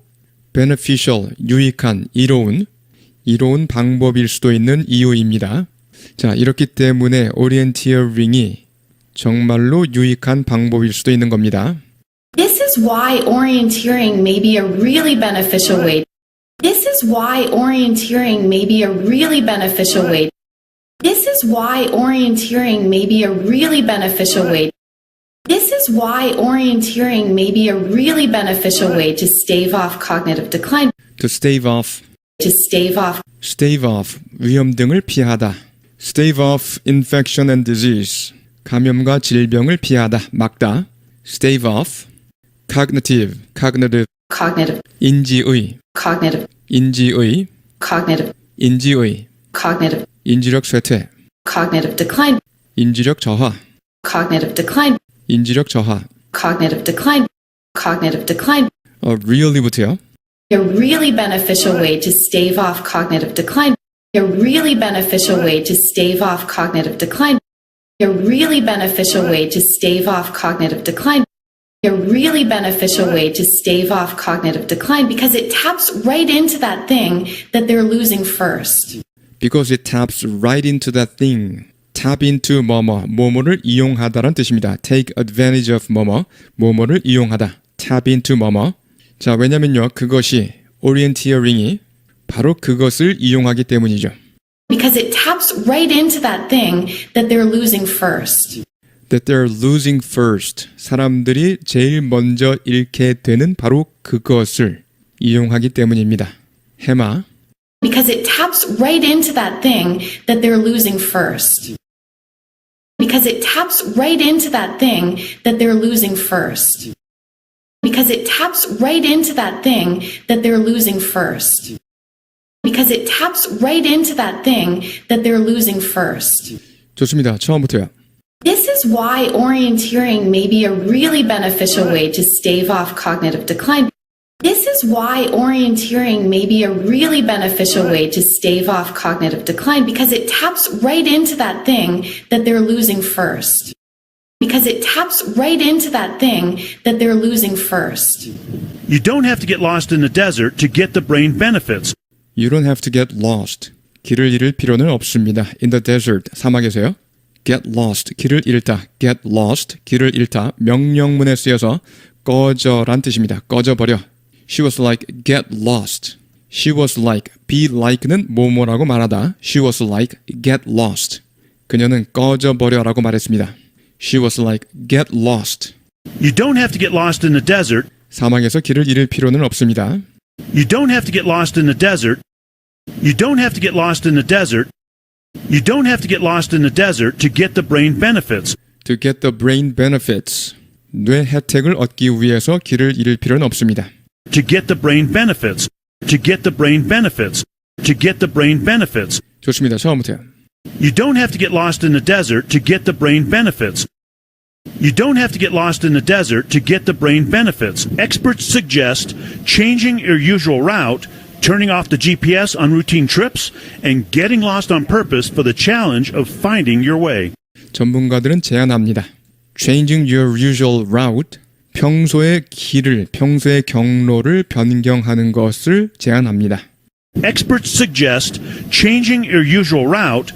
beneficial, 유익한, 이로운 방법일 수도 있는 이유입니다. 자, 이렇기 때문에 orienteering이 정말로 유익한 방법일 수도 있는 겁니다. This is why orienteering may be a really beneficial way. This is why orienteering may be a really beneficial way. This is why orienteering may be a really beneficial way. This is why orienteering may be a really beneficial way to stave off cognitive decline. To stave off. To stave off. Stave off. 위험 등을 피하다. Stave off infection and disease. 감염과 질병을 피하다, 막다. Stave off. Cognitive. Cognitive. Cognitive. 인지의. Cognitive. 인지의. Cognitive. 인지의. Cognitive. 인지력 쇠퇴. Cognitive decline. 인지력 저하. Cognitive decline. 인지력 저하. Cognitive decline. Cognitive decline. really부터요. A really beneficial way to stave off cognitive decline. A really beneficial way to stave off cognitive decline. A really beneficial way to stave off cognitive decline. A really beneficial way to stave off cognitive decline because it taps right into that thing that they're losing first. Because it taps right into that thing. tap into 뭐뭐를 이용하다란 뜻입니다. take advantage of 뭐뭐를 이용하다. tap into 자, 왜냐면요. 그것이 orienteering이 바로 그것을 이용하기 때문이죠. Because it taps right into that thing that they're losing first. That they're losing first. 사람들이 제일 먼저 잃게 되는 바로 그것을 이용하기 때문입니다. 해마. Because it taps right into that thing that they're losing first. Because it taps right into that thing that they're losing first. Because it taps right into that thing that they're losing first. Because it taps right into that thing that they're losing first. 좋습니다. 처음부터요. This is why orienteering may be a really beneficial way to stave off cognitive decline. This is why orienteering may be a really beneficial way to stave off cognitive decline because it taps right into that thing that they're losing first. Because it taps right into that thing that they're losing first. You don't have to get lost in the desert to get the brain benefits. You don't have to get lost. 길을 잃을 필요는 없습니다. In the desert. 사막에서요. Get lost. 길을 잃다. Get lost. 길을 잃다. 명령문에 쓰여서 꺼져란 뜻입니다. 꺼져버려. She was like, get lost. She was like, be like는 뭐뭐라고 말하다. She was like, get lost. 그녀는 꺼져버려라고 말했습니다. She was like, get lost. You don't have to get lost in the desert. 사막에서 길을 잃을 필요는 없습니다. You don't have to get lost in the desert. You don't have to get lost in the desert. You don't have to get lost in the desert to get the brain benefits. To get the brain benefits. 뇌 혜택을 얻기 위해서 길을 잃을 필요는 없습니다. To get the brain benefits. To get the brain benefits. to get the brain benefits. 좋습니다. 처음부터요. You don't have to get lost in the desert to get the brain benefits. You don't have to get lost in the desert to get the brain benefits. Experts suggest changing your usual route, turning off the GPS on routine trips, and getting lost on purpose for the challenge of finding your way. 전문가들은 제안합니다. Changing your usual route, 평소의 길을, 평소의 경로를 변경하는 것을 제안합니다. Experts suggest changing your usual route.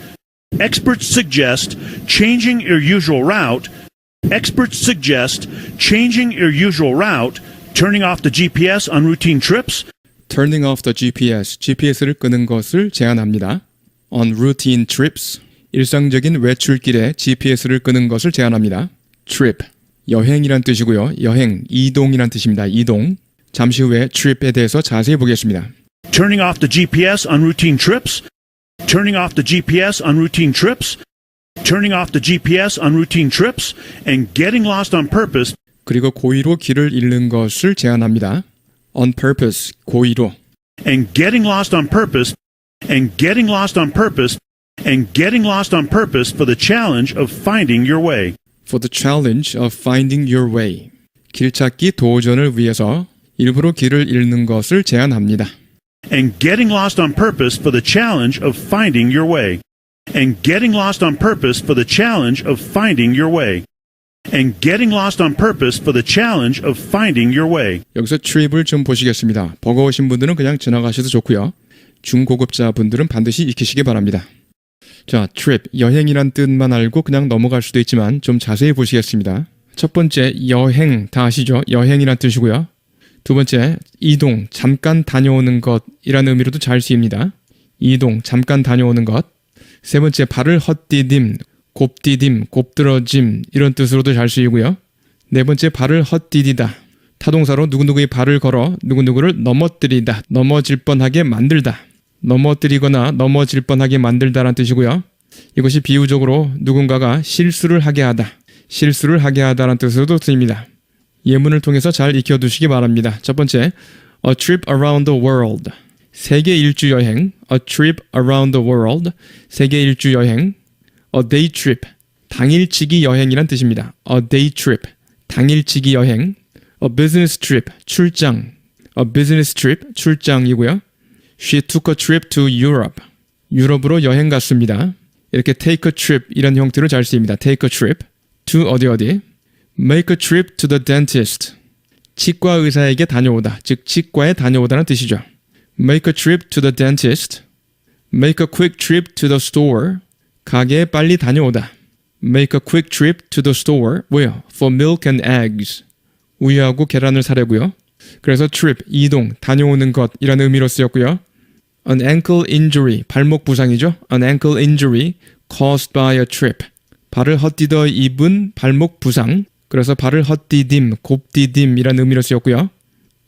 Experts suggest changing your usual route. Experts suggest changing your usual route, turning off the GPS on routine trips. Turning off the GPS, GPS를 끄는 것을 제안합니다. On routine trips, 일상적인 외출길에 GPS를 끄는 것을 제안합니다. Trip, 여행이란 뜻이고요. 여행, 이동이란 뜻입니다. 이동. 잠시 후에 trip에 대해서 자세히 보겠습니다. Turning off the GPS on routine trips. Turning off the GPS on routine trips. Turning off the GPS on routine trips and getting lost on purpose. 그리고 고의로 길을 잃는 것을 제안합니다. On purpose, 고의로. And getting lost on purpose. And getting lost on purpose. And getting lost on purpose for the challenge of finding your way. For the challenge of finding your way. 길찾기 도전을 위해서 일부러 길을 잃는 것을 제안합니다. And getting lost on purpose for the challenge of finding your way. And getting lost on purpose for the challenge of finding your way. And getting lost on purpose for the challenge of finding your way. 여기서 trip을 좀 보시겠습니다. 버거우신 분들은 그냥 지나가셔도 좋고요. 중고급자 분들은 반드시 익히시기 바랍니다. 자, trip, 여행이란 뜻만 알고 그냥 넘어갈 수도 있지만 좀 자세히 보시겠습니다. 첫 번째, 여행, 다 아시죠? 여행이란 뜻이고요. 두 번째, 이동, 잠깐 다녀오는 것이라는 의미로도 잘 쓰입니다. 이동, 잠깐 다녀오는 것. 세 번째, 발을 헛디딤, 곱디딤, 곱들어짐 이런 뜻으로도 잘 쓰이고요. 네 번째, 발을 헛디디다. 타동사로 누구누구의 발을 걸어 누구누구를 넘어뜨리다, 넘어질 뻔하게 만들다. 넘어뜨리거나 넘어질 뻔하게 만들다라는 뜻이고요. 이것이 비유적으로 누군가가 실수를 하게 하다, 실수를 하게 하다라는 뜻으로도 쓰입니다. 예문을 통해서 잘 익혀두시기 바랍니다. 첫 번째, A trip around the world. 세계 일주 여행. A trip around the world. 세계 일주 여행. A day trip. 당일치기 여행이란 뜻입니다. A day trip. 당일치기 여행. A business trip. 출장. A business trip. 출장이고요. She took a trip to Europe. 유럽으로 여행 갔습니다. 이렇게 take a trip 이런 형태로 잘 쓰입니다. take a trip. to 어디. Make a trip to the dentist. 치과 의사에게 다녀오다. 즉 치과에 다녀오다는 뜻이죠. Make a trip to the dentist. Make a quick trip to the store. 가게에 빨리 다녀오다. Make a quick trip to the store. 뭐요? For milk and eggs. 우유하고 계란을 사려고요. 그래서 trip, 이동, 다녀오는 것이라는 의미로 쓰였고요. An ankle injury, 발목 부상이죠. An ankle injury caused by a trip. 발을 헛디뎌 입은 발목 부상. 그래서 발을 헛디딤, 곱디딤이라는 의미로 쓰였고요.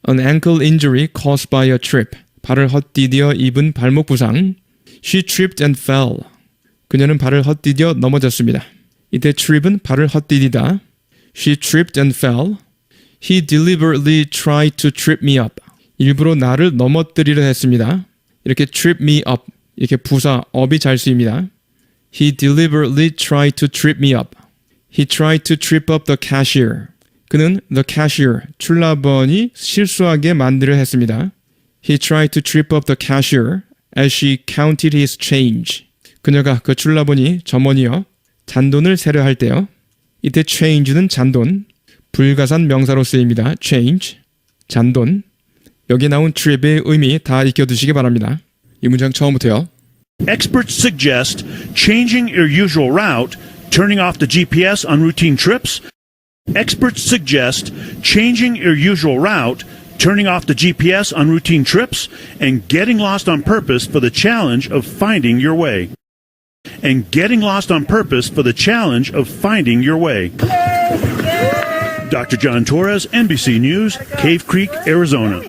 An ankle injury caused by a trip. 발을 헛디뎌 입은 발목 부상. She tripped and fell. 그녀는 발을 헛디뎌 넘어졌습니다. 이때 trip은 발을 헛디디다. She tripped and fell. He deliberately tried to trip me up. 일부러 나를 넘어뜨리려 했습니다. 이렇게 trip me up, 이렇게 부사, up이 잘 쓰입니다. He deliberately tried to trip me up. He tried to trip up the cashier. 그는 the cashier, 출납원이 실수하게 만들려 했습니다. He tried to trip up the cashier as she counted his change. 그녀가 그 출납원이 점원이요 잔돈을 세려 할 때요. 이때 change는 잔돈, 불가산 명사로 쓰입니다. change, 잔돈. 여기 나온 trip의 의미 다 익혀두시기 바랍니다. 이 문장 처음부터요. Experts suggest changing your usual route, turning off the GPS on routine trips. Experts suggest changing your usual route, turning off the GPS on routine trips, and getting lost on purpose for the challenge of finding your way. And getting lost on purpose for the challenge of finding your way. Dr. John Torres, NBC News, Cave Creek, Arizona.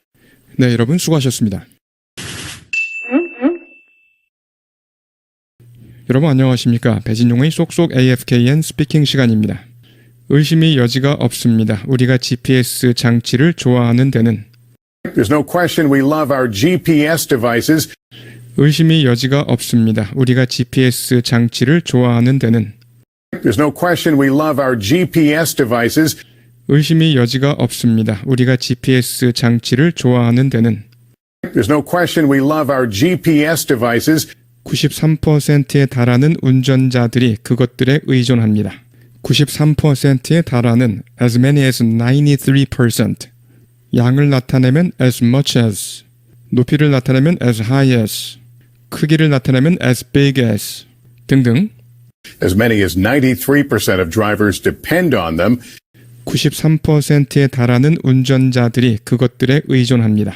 네, 여러분 수고하셨습니다. 여러분 안녕하십니까? 배진용의 쏙쏙 AFKN 스피킹 시간입니다. 의심의 여지가 없습니다. 우리가 GPS 장치를 좋아하는 데는 There's no question we love our GPS devices. 의심의 여지가 없습니다. 우리가 GPS 장치를 좋아하는 데는 There's no question we love our GPS devices. 의심의 여지가 없습니다. 우리가 GPS 장치를 좋아하는 데는 There's no question we love our GPS devices. 93%에 달하는 운전자들이 그것들에 의존합니다. 93%에 달하는 as many as 93%. 양을 나타내면 as much as. 높이를 나타내면 as high as. 크기를 나타내면 as big as. 등등. As many as 93% of drivers depend on them. 93%에 달하는 운전자들이 그것들에 의존합니다.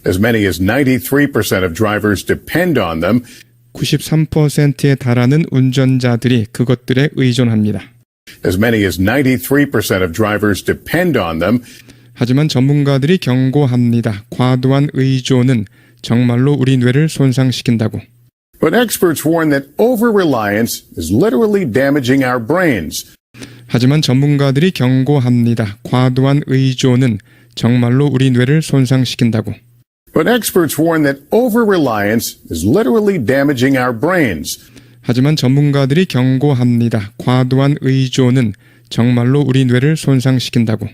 As many as 93% of drivers depend on them. 93%에 달하는 운전자들이 그것들에 의존합니다. As many as 93% of drivers depend on them. 하지만 전문가들이 경고합니다. 과도한 의존은 정말로 우리 뇌를 손상시킨다고. But experts warn that over-reliance is literally damaging our brains. 하지만 전문가들이 경고합니다. 과도한 의존은 정말로 우리 뇌를 손상시킨다고. But experts warn that over-reliance is literally damaging our brains. 하지만 전문가들이 경고합니다. 과도한 의존은 정말로 우리 뇌를 손상시킨다고.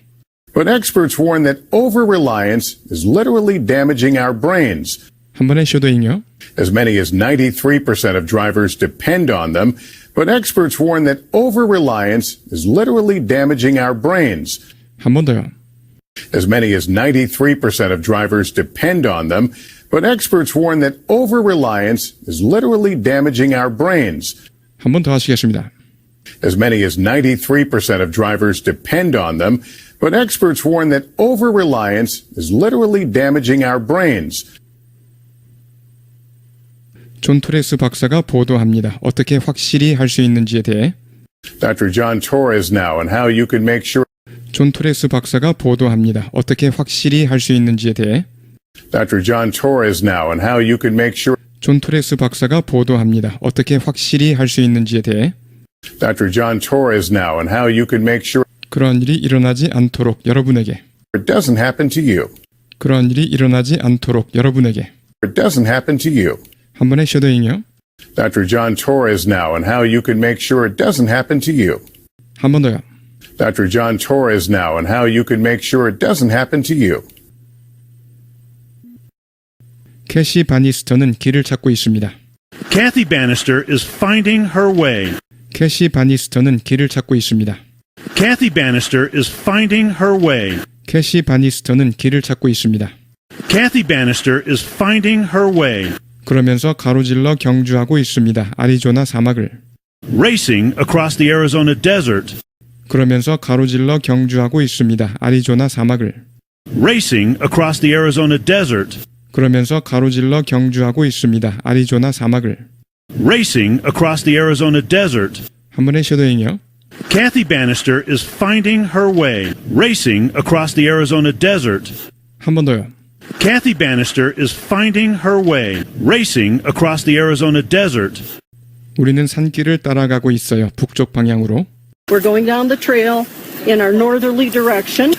But experts warn that over-reliance is literally damaging our brains. 한 번의 셔도잉요. As many as 93% of drivers depend on them, but experts warn that over-reliance is literally damaging our brains. 한 번 더요. As many as 93% of drivers depend on them, but experts warn that over-reliance is literally damaging our brains. 한 번 더 하시겠습니다. As many as 93% of drivers depend on them, but experts warn that over-reliance is literally damaging our brains. 존 토레스 박사가 보도합니다. 어떻게 확실히 할 수 있는지에 대해. Dr. John Torres now on how you can make sure. 존 토레스 박사가 보도합니다. 어떻게 확실히 할 수 있는지에 대해. Dr. John Torres now on how you can make sure. 존 토레스 박사가 보도합니다. 어떻게 확실히 할 수 있는지에 대해. Dr. John Torres now on how you can make sure 그러한 일이 일어나지 않도록 여러분에게. it doesn't happen to you. 그러한 일이 일어나지 않도록 여러분에게. It doesn't happen to you. 한 번의 셔도잉요. Dr. John Torres now on how you can make sure it doesn't happen to you. 한 번 더요. Dr. John Torres now on how you can make sure it doesn't happen to you. 캐시 바니스터는 길을 찾고 있습니다. Kathy Bannister is finding her way. 캐시 바니스터는 길을 찾고 있습니다. Kathy Bannister is finding her way. 캐시 바니스터는 길을 찾고 있습니다. Kathy Bannister is finding her way. 그러면서 가로질러 경주하고 있습니다. 아리조나 사막을. Racing across the Arizona desert. 그러면서 가로질러 경주하고 있습니다. 아리조나 사막을. Racing across the Arizona desert. 그러면서 가로질러 경주하고 있습니다. 아리조나 사막을. Racing across the Arizona desert. 한 번의 셔도잉요. Kathy Bannister is finding her way. Racing across the Arizona desert. 한 번 더요. Kathy Bannister is finding her way. Racing across the Arizona desert. 우리는 산길을 따라가고 있어요. 북쪽 방향으로. We're going down the trail in our northerly direction.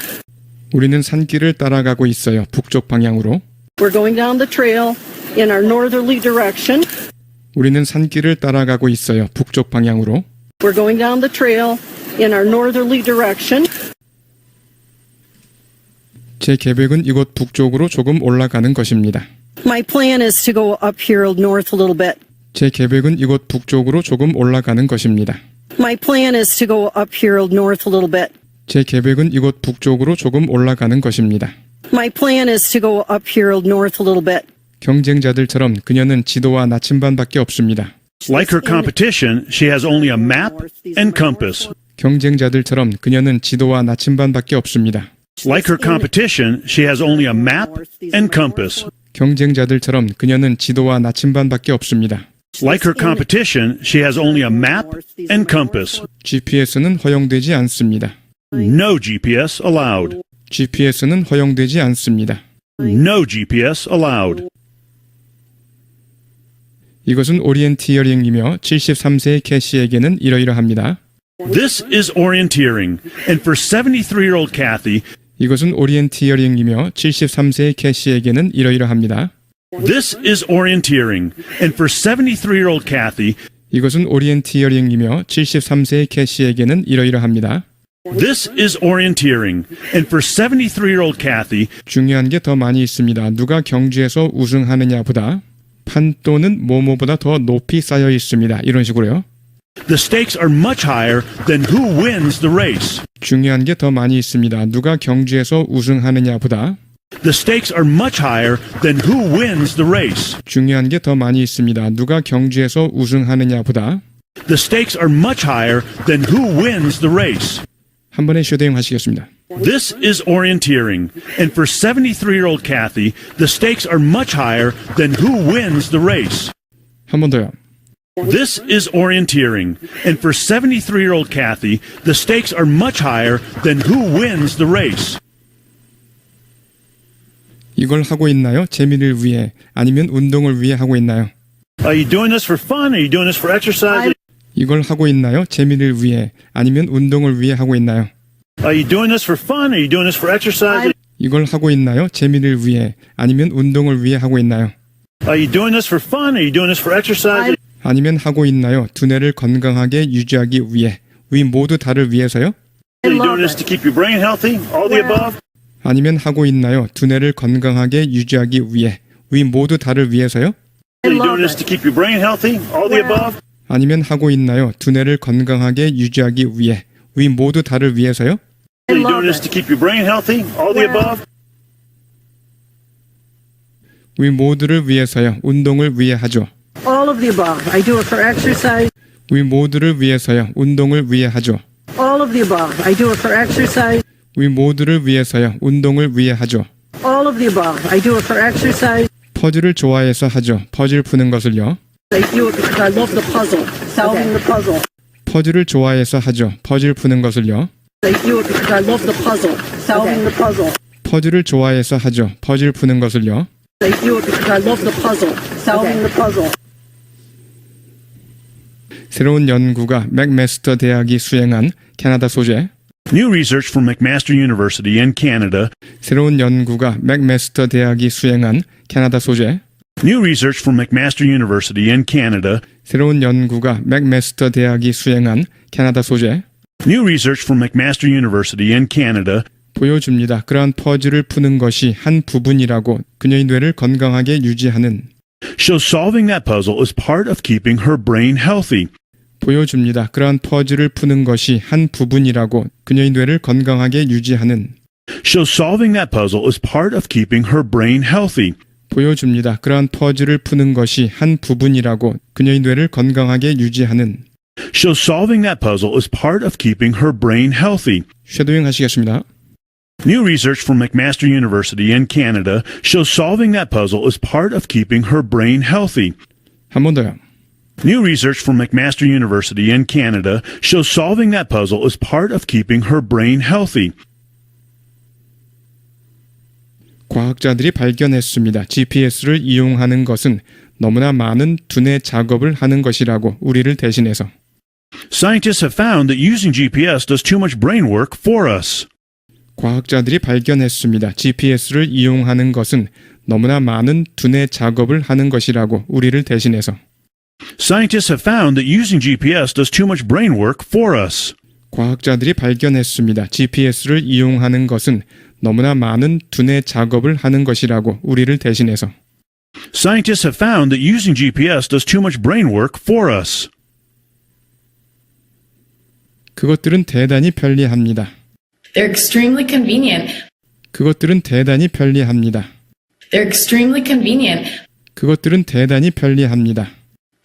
우리는 산길을 따라가고 있어요. 북쪽 방향으로. We're going down the trail in our northerly direction. 우리는 산길을 따라가고 있어요. 북쪽 방향으로. We're going down the trail in our northerly direction. 제 계획은 이곳 북쪽으로 조금 올라가는 것입니다. My plan is to go up here north a little bit. 제 계획은 이곳 북쪽으로 조금 올라가는 것입니다. My plan is to go up here north a little bit. 제 계획은 이곳 북쪽으로 조금 올라가는 것입니다. My plan is to go up here north a little bit. 경쟁자들처럼 그녀는 지도와 나침반밖에 없습니다. Like her competition, she has only a map and compass. 경쟁자들처럼 그녀는 지도와 나침반밖에 없습니다. Like her competition, she has only a map and compass. 경쟁자들처럼 그녀는 지도와 나침반밖에 없습니다. Like her competition, she has only a map and compass. GPS는 허용되지 않습니다. No GPS allowed. GPS는 허용되지 않습니다. No GPS allowed. 이것은 오리엔티어링이며 73세의 캐시에게는 이러이러합니다. This is orienteering, and for 73-year-old Kathy, 이것은 오리엔티어링이며 73세의 캐시에게는 이러이러합니다. This is orienteering, and for 73-year-old Kathy, 이것은 오리엔티어링이며 73세의 캐시에게는 이러이러합니다. this is orienteering, and for 73-year-old Kathy, 중요한 게 더 많이 있습니다. 누가 경주에서 우승하느냐보다 판도는 뭐뭐보다 더 높이 쌓여 있습니다. 이런 식으로요. the stakes are much higher than who wins the race. 중요한 게 더 많이 있습니다. 누가 경주에서 우승하느냐보다 The stakes are much higher than who wins the race. 중요한 게 더 많이 있습니다. 누가 경주에서 우승하느냐보다 The stakes are much higher than who wins the race. 한 번에 쉐도잉 하시겠습니다. This is orienteering, and for 73-year-old Kathy, the stakes are much higher than who wins the race. 한 번 더요. This is orienteering, and for 73-year-old Kathy, the stakes are much higher than who wins the race. 이걸 하고 있나요? 재미를 위해 아니면 운동을 위해 하고 있나요? Are you doing this for fun? Are you doing this for exercise? 이걸 하고 있나요? 재미를 위해 아니면 운동을 위해 하고 있나요? Are you doing this for fun? Are you doing this for exercise? 이걸 하고 있나요? 재미를 위해 아니면 운동을 위해 하고 있나요? Are you doing this for fun? Are you doing this for exercise? 아니면 하고 있나요? 두뇌를 건강하게 유지하기 위해 위 모두 다를 위해서요? Are you doing this to keep your brain healthy? All the above? 아니면 하고 있나요? 두뇌를 건강하게 유지하기 위해 위 모두 다를 위해서요? Are you doing this to keep your brain healthy? All the above? 아니면 하고 있나요? 두뇌를 건강하게 유지하기 위해 위 모두 다를 위해서요? Are you doing this to keep your brain healthy? All the above? 위 모두를 위해서요. 운동을 위해 하죠. All of the above. I do it for exercise. 위 모두를 위해서요. 운동을 위해 하죠. All of the above. I do it for exercise. 위 모두를 위해서요. 운동을 위해 하죠. All of the above. I do it for exercise. 퍼즐을 좋아해서 하죠. 퍼즐 푸는 것을요. I do it because I love the puzzle, solving the puzzle. 퍼즐을 좋아해서 하죠. 퍼즐 푸는 것을요. I do it because I love the puzzle, solving the puzzle. 퍼즐을 좋아해서 하죠. 퍼즐 푸는 것을요. I do it because I love the puzzle, solving the puzzle. 새로운 연구가 맥메스터 대학이 수행한 캐나다 소재. New research from McMaster University in Canada. 새로운 연구가 맥메스터 대학이 수행한 캐나다 소재. New research from McMaster University in Canada. 새로운 연구가 맥메스터 대학이 수행한 캐나다 소재. New research from McMaster University in Canada 보여줍니다. 그러한 퍼즐을 푸는 것이 한 부분이라고 그녀의 뇌를 건강하게 유지하는. shows solving that puzzle is part of keeping her brain healthy. 보여줍니다. 그러한 퍼즐을 푸는 것이 한 부분이라고 그녀의 뇌를 건강하게 유지하는. shows solving that puzzle is part of keeping her brain healthy. 보여줍니다. 그러한 퍼즐을 푸는 것이 한 부분이라고 그녀의 뇌를 건강하게 유지하는. shows solving that puzzle is part of keeping her brain healthy. 쉐도잉 하시겠습니다. New research from McMaster University in Canada shows solving that puzzle is part of keeping her brain healthy. 한 번 더요. New research from McMaster University in Canada shows solving that puzzle is part of keeping her brain healthy. 과학자들이 발견했습니다. GPS를 이용하는 것은 너무나 많은 두뇌 작업을 하는 것이라고 우리를 대신해서. Scientists have found that using GPS does too much brain work for us. 과학자들이 발견했습니다. GPS를 이용하는 것은 너무나 많은 두뇌 작업을 하는 것이라고 우리를 대신해서. Scientists have found that using GPS does too much brain work for us. 과학자들이 발견했습니다. GPS를 이용하는 것은 너무나 많은 두뇌 작업을 하는 것이라고 우리를 대신해서. Scientists have found that using GPS does too much brain work for us. 그것들은 대단히 편리합니다. They're extremely convenient. 그것들은 대단히 편리합니다. They're extremely convenient. 그것들은 대단히 편리합니다.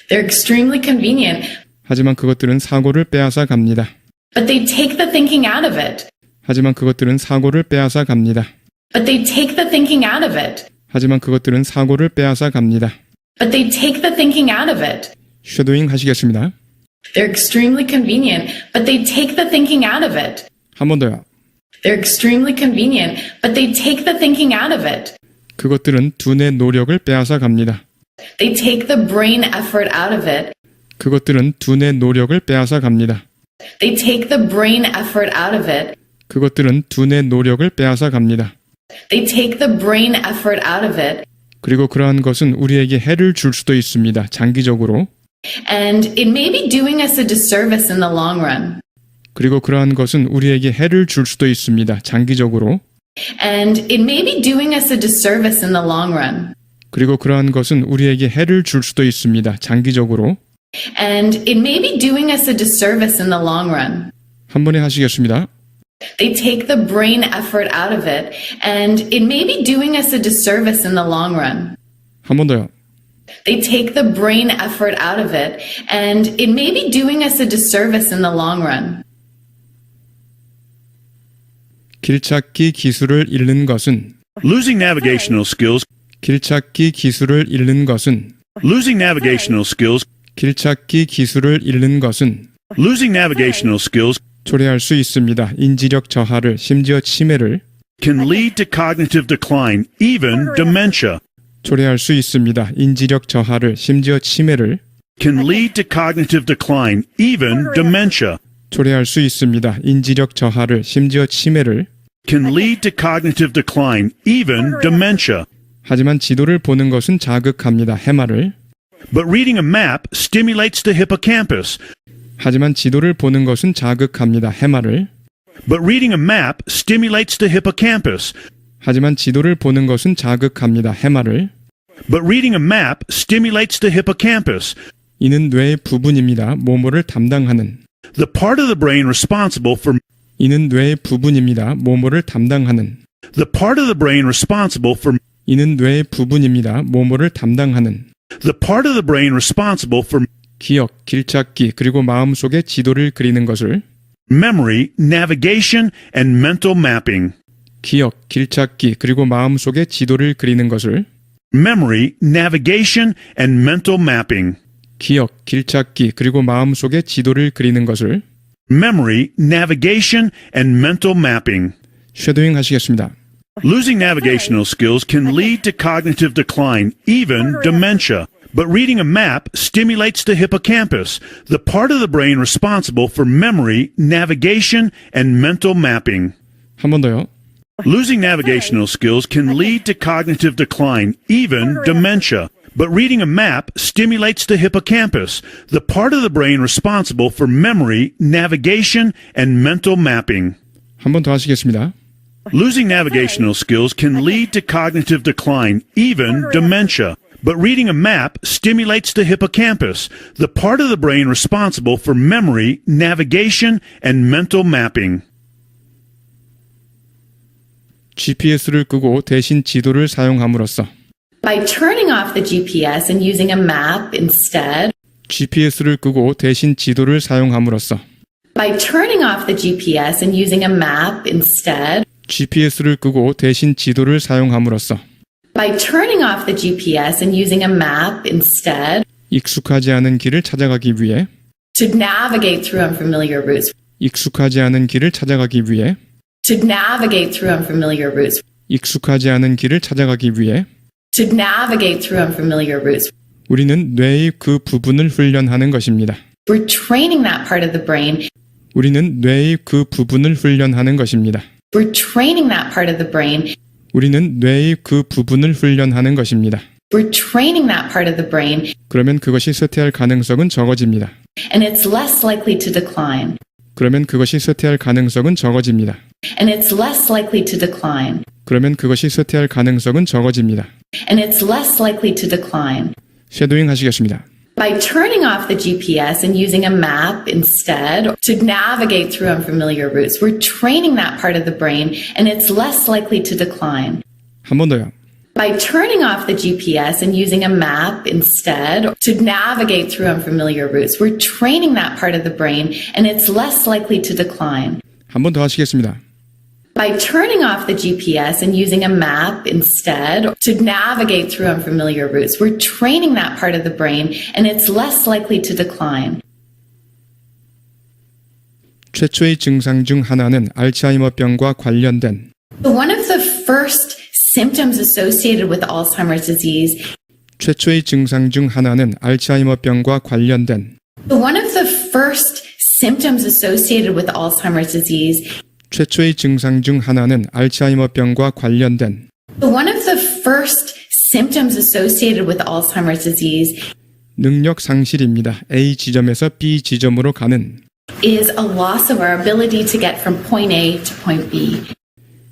They're extremely convenient. 하지만 그것들은 사고를 빼앗아 갑니다. But they take the thinking out of it. 하지만 그것들은 사고를 빼앗아 갑니다. But they take the thinking out of it. 하지만 그것들은 사고를 빼앗아 갑니다. But they take the thinking out of it. 쉐도잉 하시겠습니다. They're extremely convenient, but they take the thinking out of it. 한 번 더요. They're extremely convenient, but they take the thinking out of it. 그것들은 두뇌 노력을 빼앗아 갑니다. They take the brain effort out of it. 그것들은 두뇌 노력을 빼앗아 갑니다. They take the brain effort out of it. 그것들은 두뇌 노력을 빼앗아 갑니다. They take the brain effort out of it. 그리고 그러한 것은 우리에게 해를 줄 수도 있습니다. 장기적으로. And it may be doing us a disservice in the long run. 그리고 그러한 것은 우리에게 해를 줄 수도 있습니다. 장기적으로. And it may be doing us a disservice in the long run. 그리고 그러한 것은 우리에게 해를 줄 수도 있습니다. 장기적으로. And it may be doing us a disservice in the long run. 한 번에 하시겠습니다. They take the brain effort out of it, and it may be doing us a disservice in the long run. 한 번 더요. They take the brain effort out of it, and it may be doing us a disservice in the long run. 길찾기 기술을 잃는 것은 Losing navigational skills. 길찾기 기술을 잃는 것은 Losing navigational skills. 길찾기 기술을 잃는 것은 Losing navigational skills 초래할 수 있습니다. 인지력 저하를 심지어 치매를 can lead to cognitive decline, even dementia. 초래할 수 있습니다. 인지력 저하를 심지어 치매를 Can lead to cognitive decline, even dementia. 초래할 수 있습니다. 인지력 저하를 심지어 치매를 Can lead to cognitive decline, even dementia. 하지만 지도를 보는 것은 자극합니다. 해마를 But reading a map stimulates the hippocampus. 하지만 지도를 보는 것은 자극합니다. 해마를 But reading a map stimulates the hippocampus. 하지만 지도를 보는 것은 자극합니다. 해마를 But reading a map stimulates the hippocampus, 이는 뇌의 부분입니다. 뭐뭐를 담당하는 the part of the brain responsible for 이는 뇌의 부분입니다. 뭐뭐를 담당하는 the part of the brain responsible for 이는 뇌의 부분입니다. 뭐뭐를 담당하는 the part of the brain responsible for 기억, 길찾기, 그리고 마음속에 지도를 그리는 것을 memory, navigation, and mental mapping. 기억, 길찾기, 그리고 마음속에 지도를 그리는 것을 Memory, navigation, and mental mapping. 기억, 길찾기, 그리고 마음속에 지도를 그리는 것을 Memory, navigation, and mental mapping. 쉐도잉 하시겠습니다. Losing navigational skills can lead to cognitive decline, even dementia. But reading a map stimulates the hippocampus, the part of the brain responsible for memory, navigation, and mental mapping. 한 번 더요. Losing navigational skills can lead to cognitive decline, even dementia. But reading a map stimulates the hippocampus, the part of the brain responsible for memory, navigation, and mental mapping. 한 번 더 하시겠습니다. Losing navigational skills can lead to cognitive decline, even dementia. But reading a map stimulates the hippocampus, the part of the brain responsible for memory, navigation, and mental mapping. GPS를 끄고 대신 지도를 사용함으로써 By turning off the GPS and using a map instead, GPS를 끄고 대신 지도를 사용함으로써 by turning off the GPS and using a map instead, GPS를 끄고 대신 지도를 사용함으로써 by turning off the GPS and using a map instead, 익숙하지 않은 길을 찾아가기 위해 to navigate through unfamiliar routes, 익숙하지 않은 길을 찾아가기 위해 to navigate through unfamiliar routes, 익숙하지 않은 길을 찾아가기 위해 to navigate through unfamiliar routes. 우리는 뇌의 그 부분을 훈련하는 것입니다. We're training that part of the brain. 우리는 뇌의 그 부분을 훈련하는 것입니다. We're training that part of the brain. 우리는 뇌의 그 부분을 훈련하는 것입니다. We're training that part of the brain, 그러면 그것이 쇠퇴할 가능성은 적어집니다. and it's less likely to decline. 그러면 그것이 쇠퇴할 가능성은 적어집니다. And it's less likely to decline. 그러면 그것이 쇠퇴할 가능성은 적어집니다. And it's less likely to decline. 쉐도잉 하시겠습니다. By turning off the GPS and using a map instead to navigate through unfamiliar routes, we're training that part of the brain, and it's less likely to decline. 한 번 더요. By turning off the GPS and using a map instead to navigate through unfamiliar routes, we're training that part of the brain, and it's less likely to decline. 한 번 더 하시겠습니다. By turning off the GPS and using a map instead to navigate through unfamiliar routes, we're training that part of the brain, and it's less likely to decline. 최초의 증상 중 하나는 알츠하이머병과 관련된 One of the first symptoms associated with Alzheimer's disease, 최초의 증상 중 하나는 알츠하이머병과 관련된 one of the first symptoms associated with Alzheimer's disease, 최초의 증상 중 하나는 알츠하이머병과 관련된 one of the first symptoms associated with Alzheimer's disease 능력 상실입니다. A 지점에서 B 지점으로 가는 is a loss of our ability to get from point A to point B.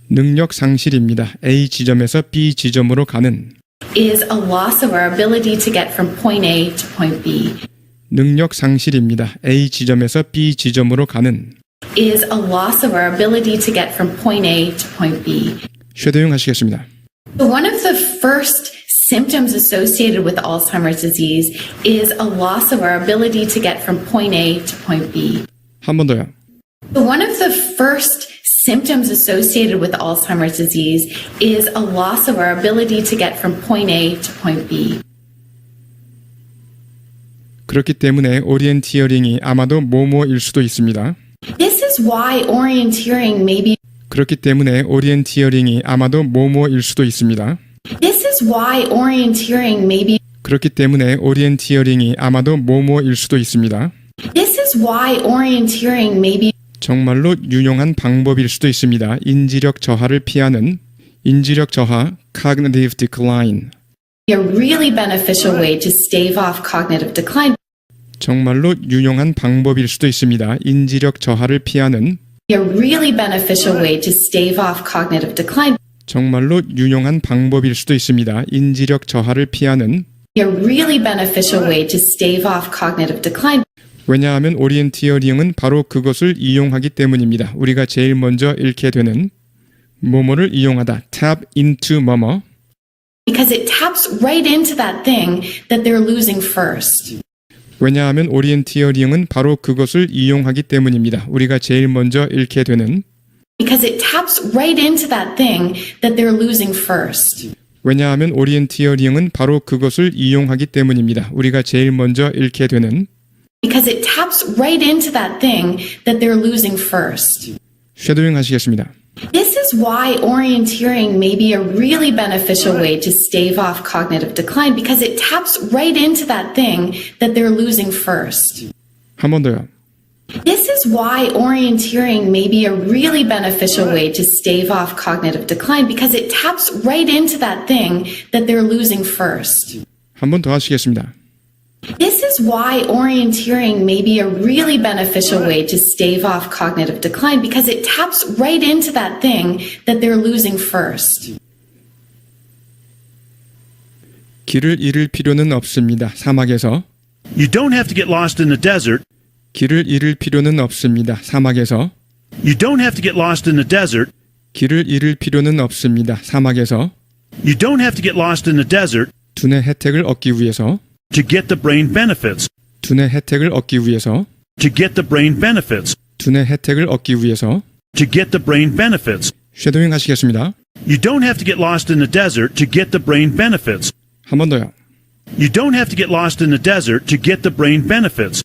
능력 상실입니다. A 지점에서 B 지점으로 가는 Is a loss of our ability to get from point A to point B. 능력 상실입니다. A 지점에서 B 지점으로 가는 Is a loss of our ability to get from point A to point B. 쉐도잉 하시겠습니다. So one of the first symptoms associated with Alzheimer's disease is a loss of our ability to get from point A to point B. 한 번 더요. So one of the first symptoms associated with Alzheimer's disease is a loss of our ability to get from point A to point B. 그렇기 때문에 오리엔티어링이 아마도 뭐뭐일 수도 있습니다. This is why orienteering may be 그렇기 때문에 오리엔티어링이 아마도 뭐뭐일 수도 있습니다. This is why orienteering may be 그렇기 때문에 오리엔티어링이 아마도 뭐뭐일 수도 있습니다. This is why orienteering may be 정말로 유용한 방법일 수도 있습니다. 인지력 저하를 피하는 인지력 저하 cognitive decline a really beneficial way to stave off cognitive decline. 정말로 유용한 방법일 수도 있습니다. 인지력 저하를 피하는 A really beneficial way to stave off cognitive decline. 정말로 유용한 방법일 수도 있습니다. 인지력 저하를 피하는 A really beneficial way to stave off cognitive decline. 왜냐하면 오리엔티어링은 바로 그것을 이용하기 때문입니다. 우리가 제일 먼저 잃게 되는 뭐뭐를 이용하다 tap into 뭐뭐 Because it taps right into that thing that they're losing first. 왜냐하면 오리엔티어링은 바로 그것을 이용하기 때문입니다. 우리가 제일 먼저 잃게 되는 Because it taps right into that thing that they're losing first. 왜냐하면 오리엔티어링은 바로 그것을 이용하기 때문입니다. 우리가 제일 먼저 잃게 되는 Because it taps right into that thing that they're losing first. 쉐도잉 하시겠습니다. This is why orienteering may be a really beneficial way to stave off cognitive decline because it taps right into that thing that they're losing first. 한 번 더요. This is why orienteering may be a really beneficial way to stave off cognitive decline because it taps right into that thing that they're losing first. 한 번 더 하시겠습니다. This is why orienteering may be a really beneficial way to stave off cognitive decline because it taps right into that thing that they're losing first. 길을 잃을 필요는 없습니다. 사막에서 You don't have to get lost in the desert. 길을 잃을 필요는 없습니다. 사막에서 You don't have to get lost in the desert. 길을 잃을 필요는 없습니다. 사막에서 You don't have to get lost in the desert 두뇌 혜택을 얻기 위해서 to get the brain benefits. 두뇌 혜택을 얻기 위해서 To get the brain benefits. 두뇌 혜택을 얻기 위해서 To get the brain benefits. 쉐도잉 하시겠습니다. You don't have to get lost in the desert to get the brain benefits. 한 번 더요. You don't have to get lost in the desert to get the brain benefits.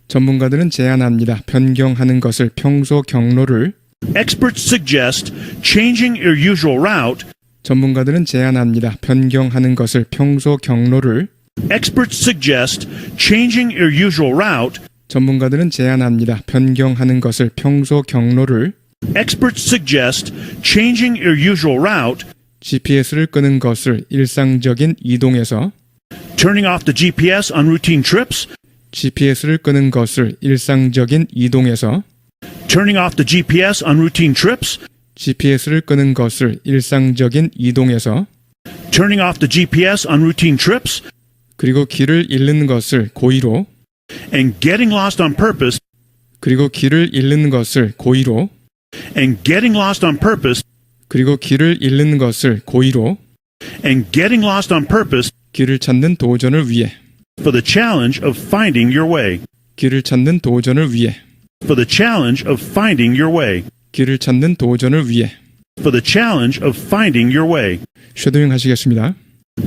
전문가들은 제안합니다. 변경하는 것을 평소 경로를 Experts suggest changing your usual route. 전문가들은 제안합니다. 변경하는 것을 평소 경로를 Experts suggest changing your usual route. 전문가들은 제안합니다. 변경하는 것을 평소 경로를 Experts suggest changing your usual route. GPS를 끄는 것을 일상적인 이동에서 Turning off the GPS on routine trips. GPS를 끄는 것을 일상적인 이동에서 Turning off the GPS on routine trips. GPS를 끄는 것을 일상적인 이동에서 Turning off the GPS on routine trips. 그리고 길을 잃는 것을 고의로 And getting lost on purpose. 그리고 길을 잃는 것을 고의로 And getting lost on purpose. 그리고 길을 잃는 것을 고의로 And getting lost on purpose 길을 찾는 도전을 위해 for the challenge of finding your way. 길을 찾는 도전을 위해 For the challenge of finding your way. 길을 찾는 도전을 위해 For the challenge of finding your way. 쉐도잉 하시겠습니다.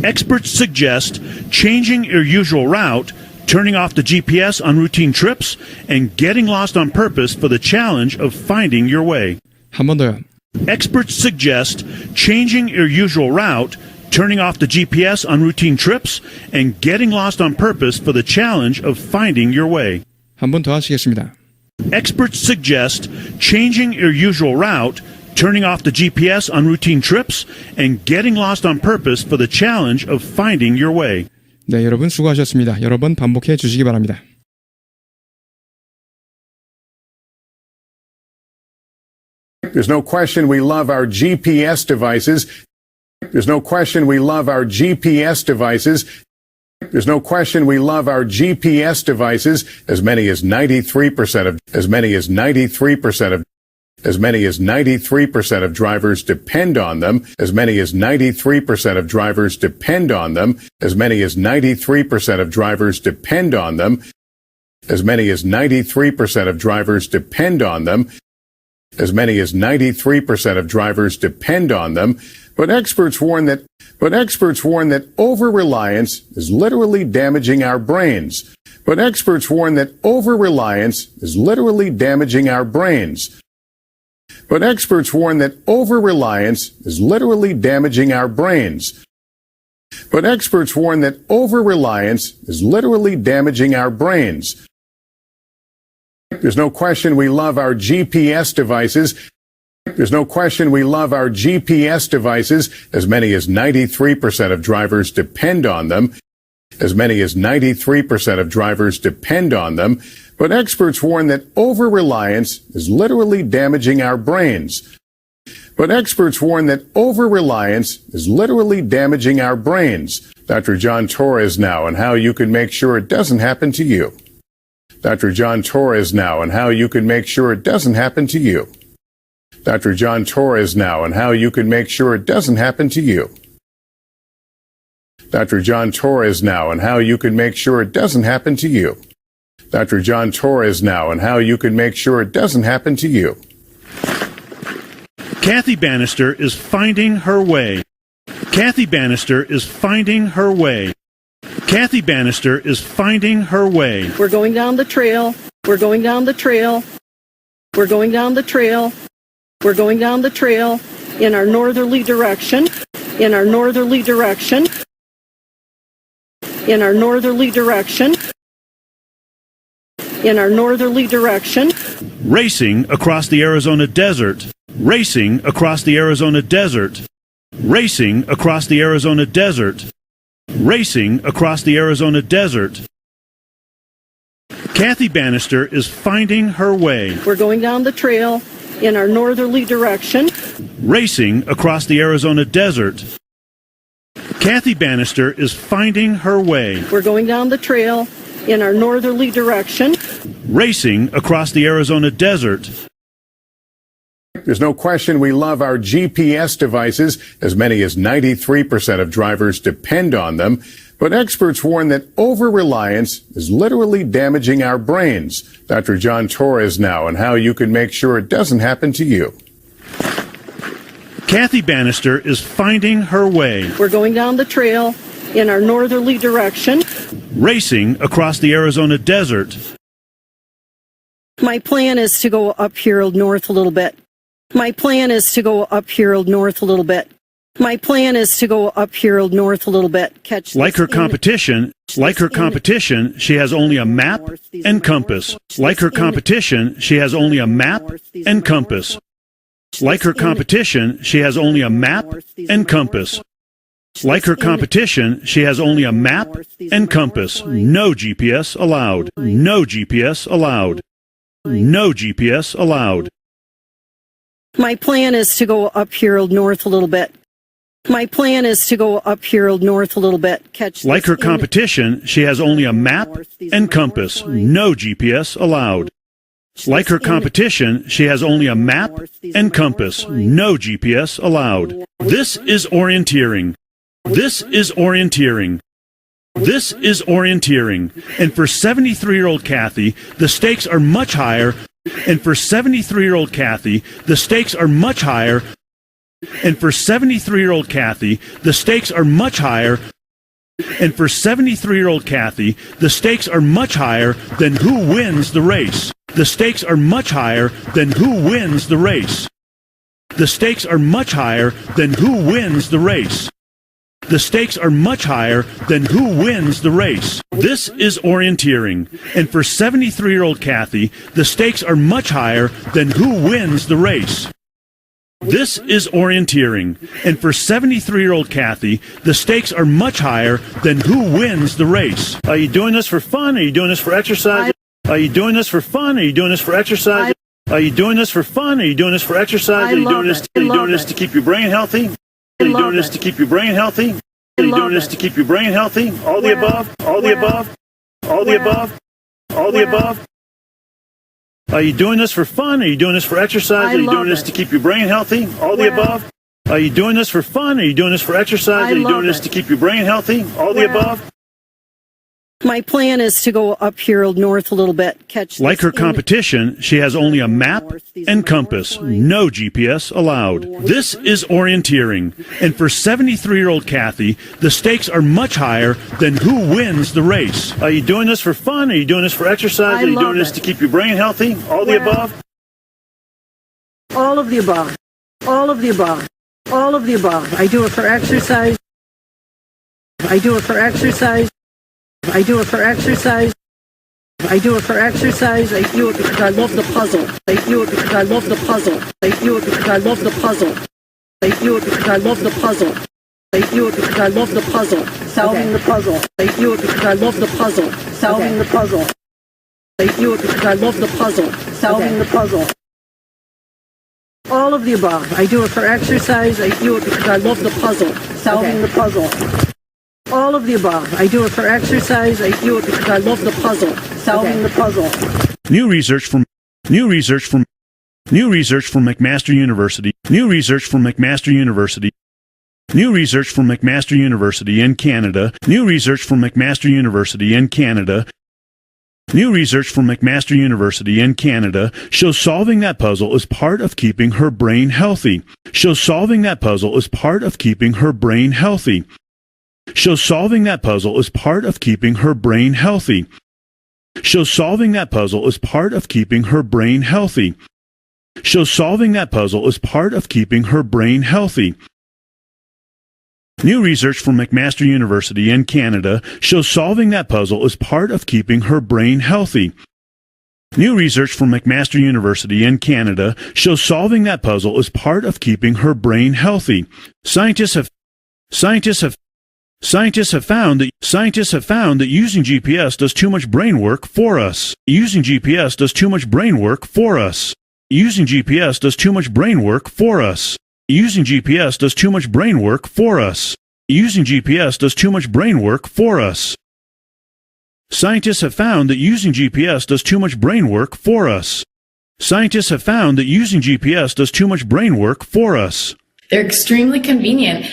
Experts suggest changing your usual route, turning off the GPS on routine trips, and getting lost on purpose for the challenge of finding your way. 한 번 더요. Experts suggest changing your usual route, turning off the GPS on routine trips, and getting lost on purpose for the challenge of finding your way. 한 번 더 하시겠습니다. Experts suggest changing your usual route, turning off the GPS on routine trips, and getting lost on purpose for the challenge of finding your way. 네, 여러분 수고하셨습니다. 여러 번 반복해 주시기 바랍니다. There's no question we love our GPS devices. There's no question we love our GPS devices. There's no question we love our GPS devices. As many as 93% of drivers depend on them. As many as 93% of drivers depend on them. As many as 93% of drivers depend on them. As many as 93% of drivers depend on them. As many as 93% of drivers depend on them, but experts warn that over-reliance is literally damaging our brains. But experts warn that over-reliance is literally damaging our brains. But experts warn that over-reliance is literally damaging our brains. But experts warn that over-reliance is literally damaging our brains. There's no question we love our GPS devices. There's no question we love our GPS devices. As many as 93% of drivers depend on them. As many as 93% of drivers depend on them. But experts warn that over-reliance is literally damaging our brains. But experts warn that over-reliance is literally damaging our brains. Dr. John Torres now, and how you can make sure it doesn't happen to you. Dr. John Torres now, and how you can make sure it doesn't happen to you. Dr. John Torres now, and how you can make sure it doesn't happen to you. Dr. John Torres now, and how you can make sure it doesn't happen to you. Dr. John Torres now, and how you can make sure it doesn't happen to you. Kathy Bannister is finding her way. Kathy Bannister is finding her way. Kathy Bannister is finding her way. We're going down the trail. We're going down the trail. We're going down the trail. We're going down the trail in our northerly direction. In our northerly direction. In our northerly direction. In our northerly direction. Racing across the Arizona desert. Racing across the Arizona desert. Racing across the Arizona desert. Racing across the Arizona desert. Kathy Bannister is finding her way. We're going down the trail in our northerly direction. Racing across the Arizona desert. Kathy Bannister is finding her way. We're going down the trail in our northerly direction. Racing across the Arizona desert. There's no question we love our GPS devices. As many as 93% of drivers depend on them. But experts warn that over-reliance is literally damaging our brains. Dr. John Torres now, and how you can make sure it doesn't happen to you. Kathy Bannister is finding her way. We're going down the trail in our northerly direction. Racing across the Arizona desert. My plan is to go up here north a little bit. My plan is to go up here north a little bit. My plan is to go up here north a little bit. Like her competition, she has only a map and compass. Like her competition, she has only a map and compass. Like her competition, she has only a map and compass. Like her competition, she has only a map and compass. No GPS allowed. No GPS allowed. No GPS allowed. My plan is to go up here north a little bit. My plan is to go up here north a little bit. Like her competition, she has only a map and compass. No GPS allowed. Like her competition, she has only a map and compass. No GPS allowed. This is orienteering. This is orienteering. This is orienteering. And for 73-year-old Kathy, the stakes are much higher. And for 73-year-old Kathy, the stakes are much higher. And for 73-year-old Kathy, the stakes are much higher. And for 73-year-old Kathy, the stakes are much higher than who wins the race. The stakes are much higher than who wins the race. The stakes are much higher than who wins the race. The stakes are much higher than who wins the race. This is orienteering. And for 73-year-old Kathy, the stakes are much higher than who wins the race. This is orienteering, and for 73-year-old Kathy, the stakes are much higher than who wins the race. Are you doing this for fun? Are you doing this for exercise? Are you doing this for fun? Are you doing this for exercise? Are you doing this for fun? Are you doing this for exercise? Are you doing this to keep your brain healthy? Are you doing this to keep your brain healthy? Are you doing this to keep your brain healthy? All the above? All the above? All the above? All the above? Are you doing this for fun? Are you doing this for exercise? Are you doing this to keep your brain healthy? All the above? Are you doing this for fun? Are you doing this for exercise? Are you doing this to keep your brain healthy? All the above? My plan is to go up here north a little bit, catch Like this her in- competition, she has only a map and compass, no GPS allowed. This is orienteering, and for 73-year-old Kathy, the stakes are much higher than who wins the race. Are you doing this for fun? Are you doing this for exercise? Are you doing this to keep your brain healthy? All the above? All of the above. All of the above. All of the above. I do it for exercise. I do it for exercise. I do it for exercise. I do it for exercise. I do it because I love the puzzle. I do it because I love the puzzle. I do it because I love the puzzle. I do it because I love the puzzle. I do it because I love the puzzle. Solving the puzzle. I do it because I love the puzzle. Solving the puzzle. I do it because I love the puzzle. Solving the puzzle. All of the above. I do it for exercise. I do it because I love the puzzle. Solving the puzzle. All of the above. I do it for exercise. I do it because I love the puzzle. Solving the puzzle. New research from McMaster University. New research from McMaster University. New research from McMaster University in Canada. New research from McMaster University in Canada. New research from McMaster University in Canada shows solving that puzzle is part of keeping her brain healthy. Shows solving that puzzle is part of keeping her brain healthy. Shows solving that puzzle is part of keeping her brain healthy. Shows solving that puzzle is part of keeping her brain healthy. Shows solving that puzzle is part of keeping her brain healthy. New research from McMaster University in Canada shows solving that puzzle is part of keeping her brain healthy. New research from McMaster University in Canada shows solving that puzzle is part of keeping her brain healthy. Scientists have found that using GPS does too much brain work for us. Using GPS does too much brain work for us. Using GPS does too much brain work for us. Using GPS does too much brain work for us. Using GPS does too much brain work for us. Scientists have found that using GPS does too much brain work for us. Scientists have found that using GPS does too much brain work for us. They're extremely convenient.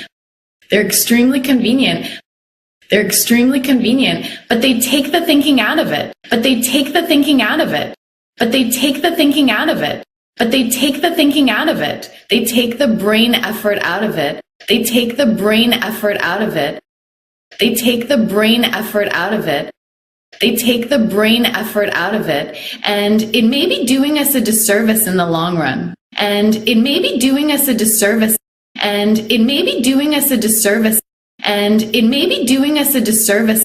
They're extremely convenient. They're extremely convenient, but they take the thinking out of it. But they take the thinking out of it. But they take the thinking out of it. But they take the thinking out of it. They take the brain effort out of it. They take the brain effort out of it. They take the brain effort out of it. They take the brain effort out of it. And it may be doing us a disservice in the long run. And it may be doing us a disservice. And it may be doing us a disservice. And it may be doing us a disservice.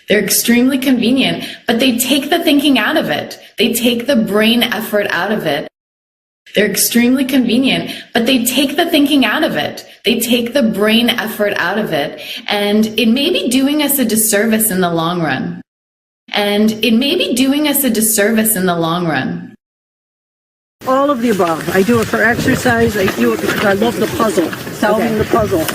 They're extremely convenient, but they take the thinking out of it. They take the brain effort out of it. They're extremely convenient, but they take the thinking out of it. They take the brain effort out of it. And it may be doing us a disservice in the long run. And it may be doing us a disservice in the long run. All of the above. I do it for exercise. I do it because I love the puzzle. Solving the puzzle.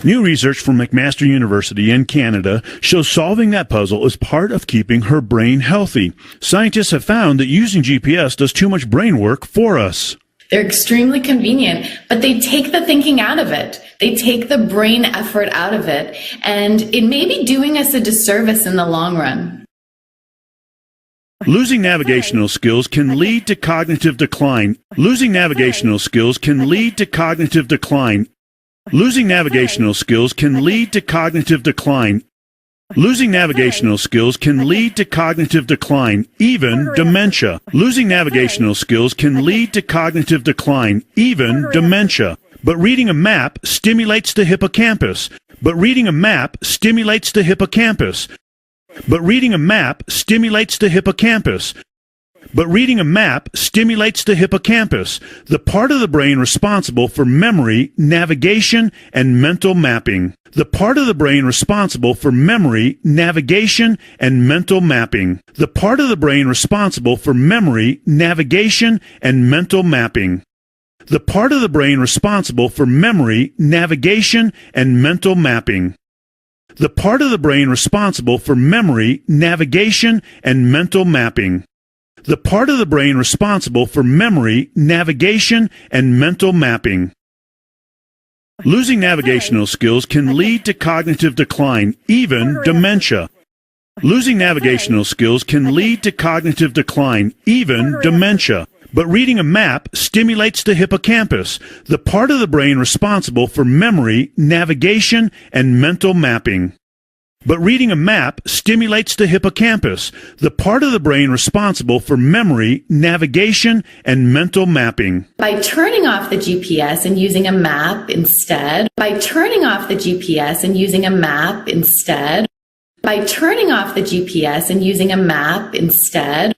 New research from McMaster University in Canada shows solving that puzzle is part of keeping her brain healthy. Scientists have found that using GPS does too much brain work for us. They're extremely convenient, but they take the thinking out of it. They take the brain effort out of it. And it may be doing us a disservice in the long run. Losing navigational skills can lead to cognitive decline. Losing navigational skills can lead to cognitive decline. Losing navigational skills can lead to cognitive decline. Losing navigational skills can lead to cognitive decline, even dementia. Losing navigational skills can lead to cognitive decline, even dementia. But reading a map stimulates the hippocampus. But reading a map stimulates the hippocampus. But reading a map stimulates the hippocampus. but reading a map stimulates the hippocampus, the part of the brain responsible for memory, navigation, and mental mapping. The part of the brain responsible for memory, navigation, and mental mapping. The part of the brain responsible for memory, navigation, and mental mapping. The part of the brain responsible for memory, navigation, and mental mapping. The part of the brain responsible for memory, navigation, and mental mapping. The part of the brain responsible for memory, navigation, and mental mapping. Losing navigational skills can lead to cognitive decline, even dementia. Losing navigational skills can lead to cognitive decline, even dementia. But reading a map stimulates the hippocampus, the part of the brain responsible for memory, navigation, and mental mapping. But reading a map stimulates the hippocampus, the part of the brain responsible for memory, navigation, and mental mapping. By turning off the GPS and using a map instead, by turning off the GPS and using a map instead, by turning off the GPS and using a map instead,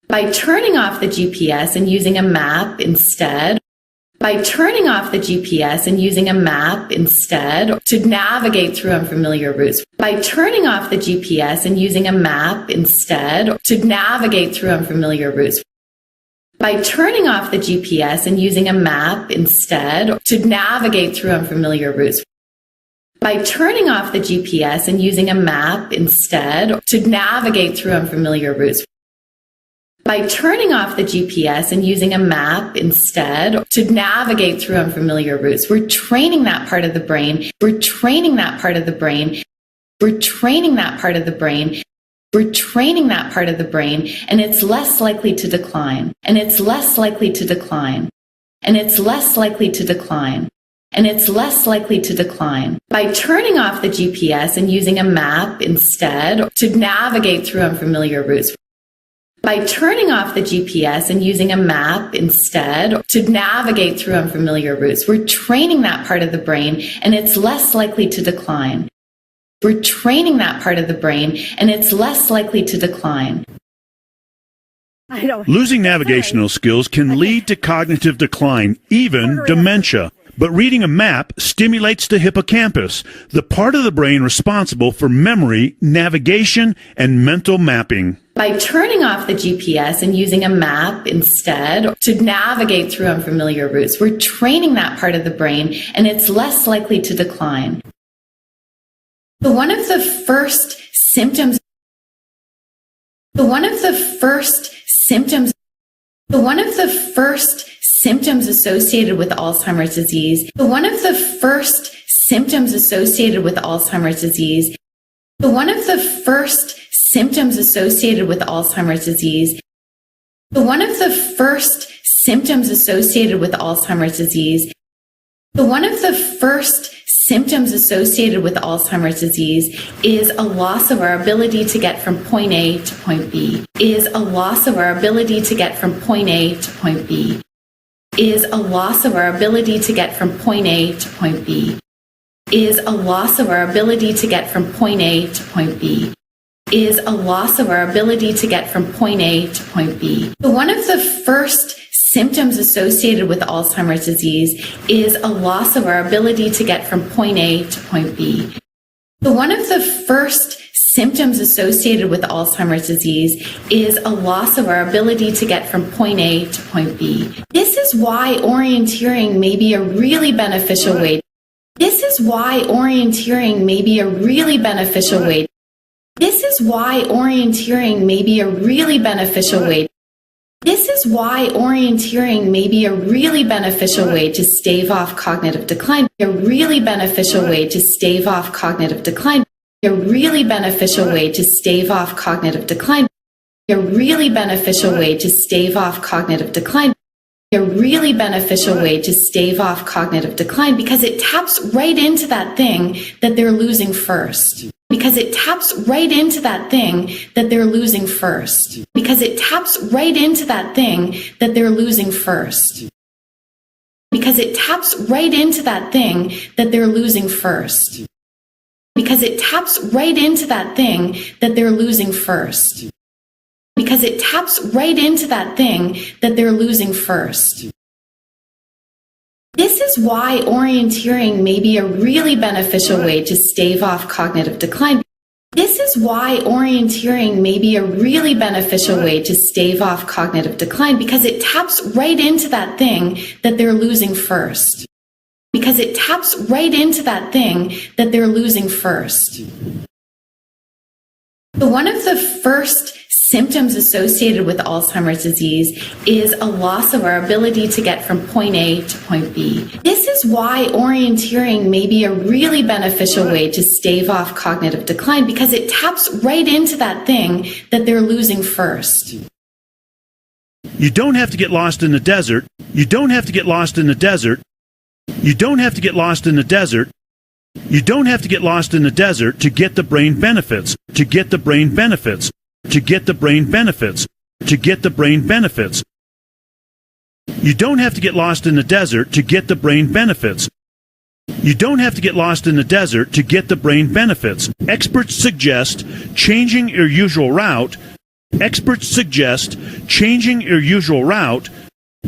by turning off the GPS and using a map instead, by turning off the GPS and using a map instead to navigate through unfamiliar routes. By turning off the GPS and using a map instead to navigate through unfamiliar routes. By turning off the GPS and using a map instead to navigate through unfamiliar routes. By turning off the GPS and using a map instead to navigate through unfamiliar routes. By turning off the GPS and using a map instead to navigate through unfamiliar routes. We're training that part of the brain. We're training that part of the brain. We're training that part of the brain. We're training that part of the brain, and it's less likely to decline. And it's less likely to decline. And it's less likely to decline. And it's less likely to decline. By turning off the GPS and using a map instead to navigate through unfamiliar routes. By turning off the GPS and using a map instead to navigate through unfamiliar routes, we're training that part of the brain, and it's less likely to decline. We're training that part of the brain, and it's less likely to decline. Losing navigational skills can lead to cognitive decline, even dementia. But reading a map stimulates the hippocampus, the part of the brain responsible for memory, navigation, and mental mapping. By turning off the GPS and using a map instead to navigate through unfamiliar routes, we're training that part of the brain, and it's less likely to decline. So one of the first symptoms associated with Alzheimer's disease, one of the first symptoms associated with Alzheimer's disease, one of the first symptoms associated with Alzheimer's disease, one of the first symptoms associated with Alzheimer's disease, one of the first symptoms associated with Alzheimer's disease is a loss of our ability to get from point A to point B, is a loss of our ability to get from point A to point B, is a loss of our ability to get from point A to point B, is a loss of our ability to get from point A to point B, is a loss of our ability to get from point A to point B. So one of the first symptoms associated with Alzheimer's disease is a loss of our ability to get from point A to point B. So one of the first symptoms associated with Alzheimer's disease is a loss of our ability to get from point A to point B. This is why orienteering may be a really beneficial way. This is why orienteering may be a really beneficial way. This is why orienteering may be a really beneficial way. This is why orienteering may be a really beneficial way to stave off cognitive decline, a really beneficial way to stave off cognitive decline, a really beneficial way to stave off cognitive decline, a really beneficial way to stave off cognitive decline, a really beneficial way to stave off cognitive decline because it taps right into that thing that they're losing first. Because it taps right into that thing that they're losing first. Because it taps right into that thing that they're losing first. Because it taps right into that thing that they're losing first. Because it taps right into that thing that they're losing first. Because because it taps right into that thing that they're losing first. This is why orienteering may be a really beneficial way to stave off cognitive decline. This is why orienteering may be a really beneficial way to stave off cognitive decline because it taps right into that thing that they're losing first. Because it taps right into that thing that they're losing first. So one of the first symptoms associated with Alzheimer's disease is a loss of our ability to get from point A to point B. This is why orienteering may be a really beneficial way to stave off cognitive decline because it taps right into that thing that they're losing first. You don't have to get lost in the desert. You don't have to get lost in the desert. You don't have to get lost in the desert. You don't have to get lost in the desert to get the brain benefits, to get the brain benefits, to get the brain benefits, to get the brain benefits. You don't have to get lost in the desert to get the brain benefits. You don't have to get lost in the desert to get the brain benefits. Experts suggest changing your usual route. Experts suggest changing your usual route.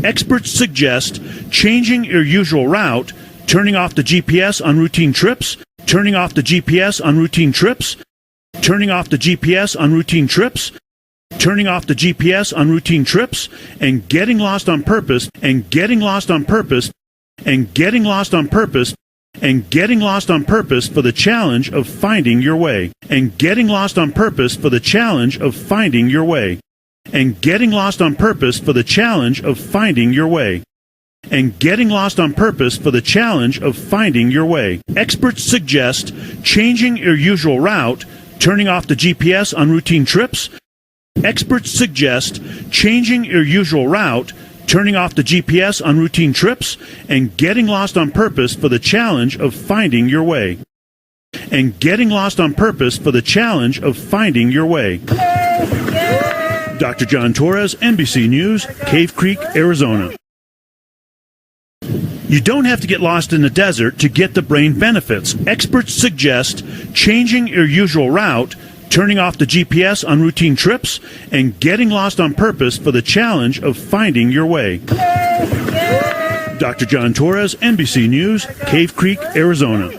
Experts suggest changing your usual route, turning off the GPS on routine trips, turning off the GPS on routine trips, turning off the GPS on routine trips, turning off the GPS on routine trips, and getting lost on purpose, and getting lost on purpose, and getting lost on purpose, and getting lost on purpose for the challenge of finding your way, and getting lost on purpose for the challenge of finding your way, and getting lost on purpose for the challenge of finding your way, and getting lost on purpose for the challenge of finding your way. Experts suggest changing your usual route, turning off the GPS on routine trips. Experts suggest changing your usual route, turning off the GPS on routine trips, and getting lost on purpose for the challenge of finding your way. And getting lost on purpose for the challenge of finding your way. Dr. John Torres, NBC News, Cave Creek, Arizona. You don't have to get lost in the desert to get the brain benefits. Experts suggest changing your usual route, turning off the GPS on routine trips, and getting lost on purpose for the challenge of finding your way. Dr. John Torres, NBC News, Cave Creek, Arizona.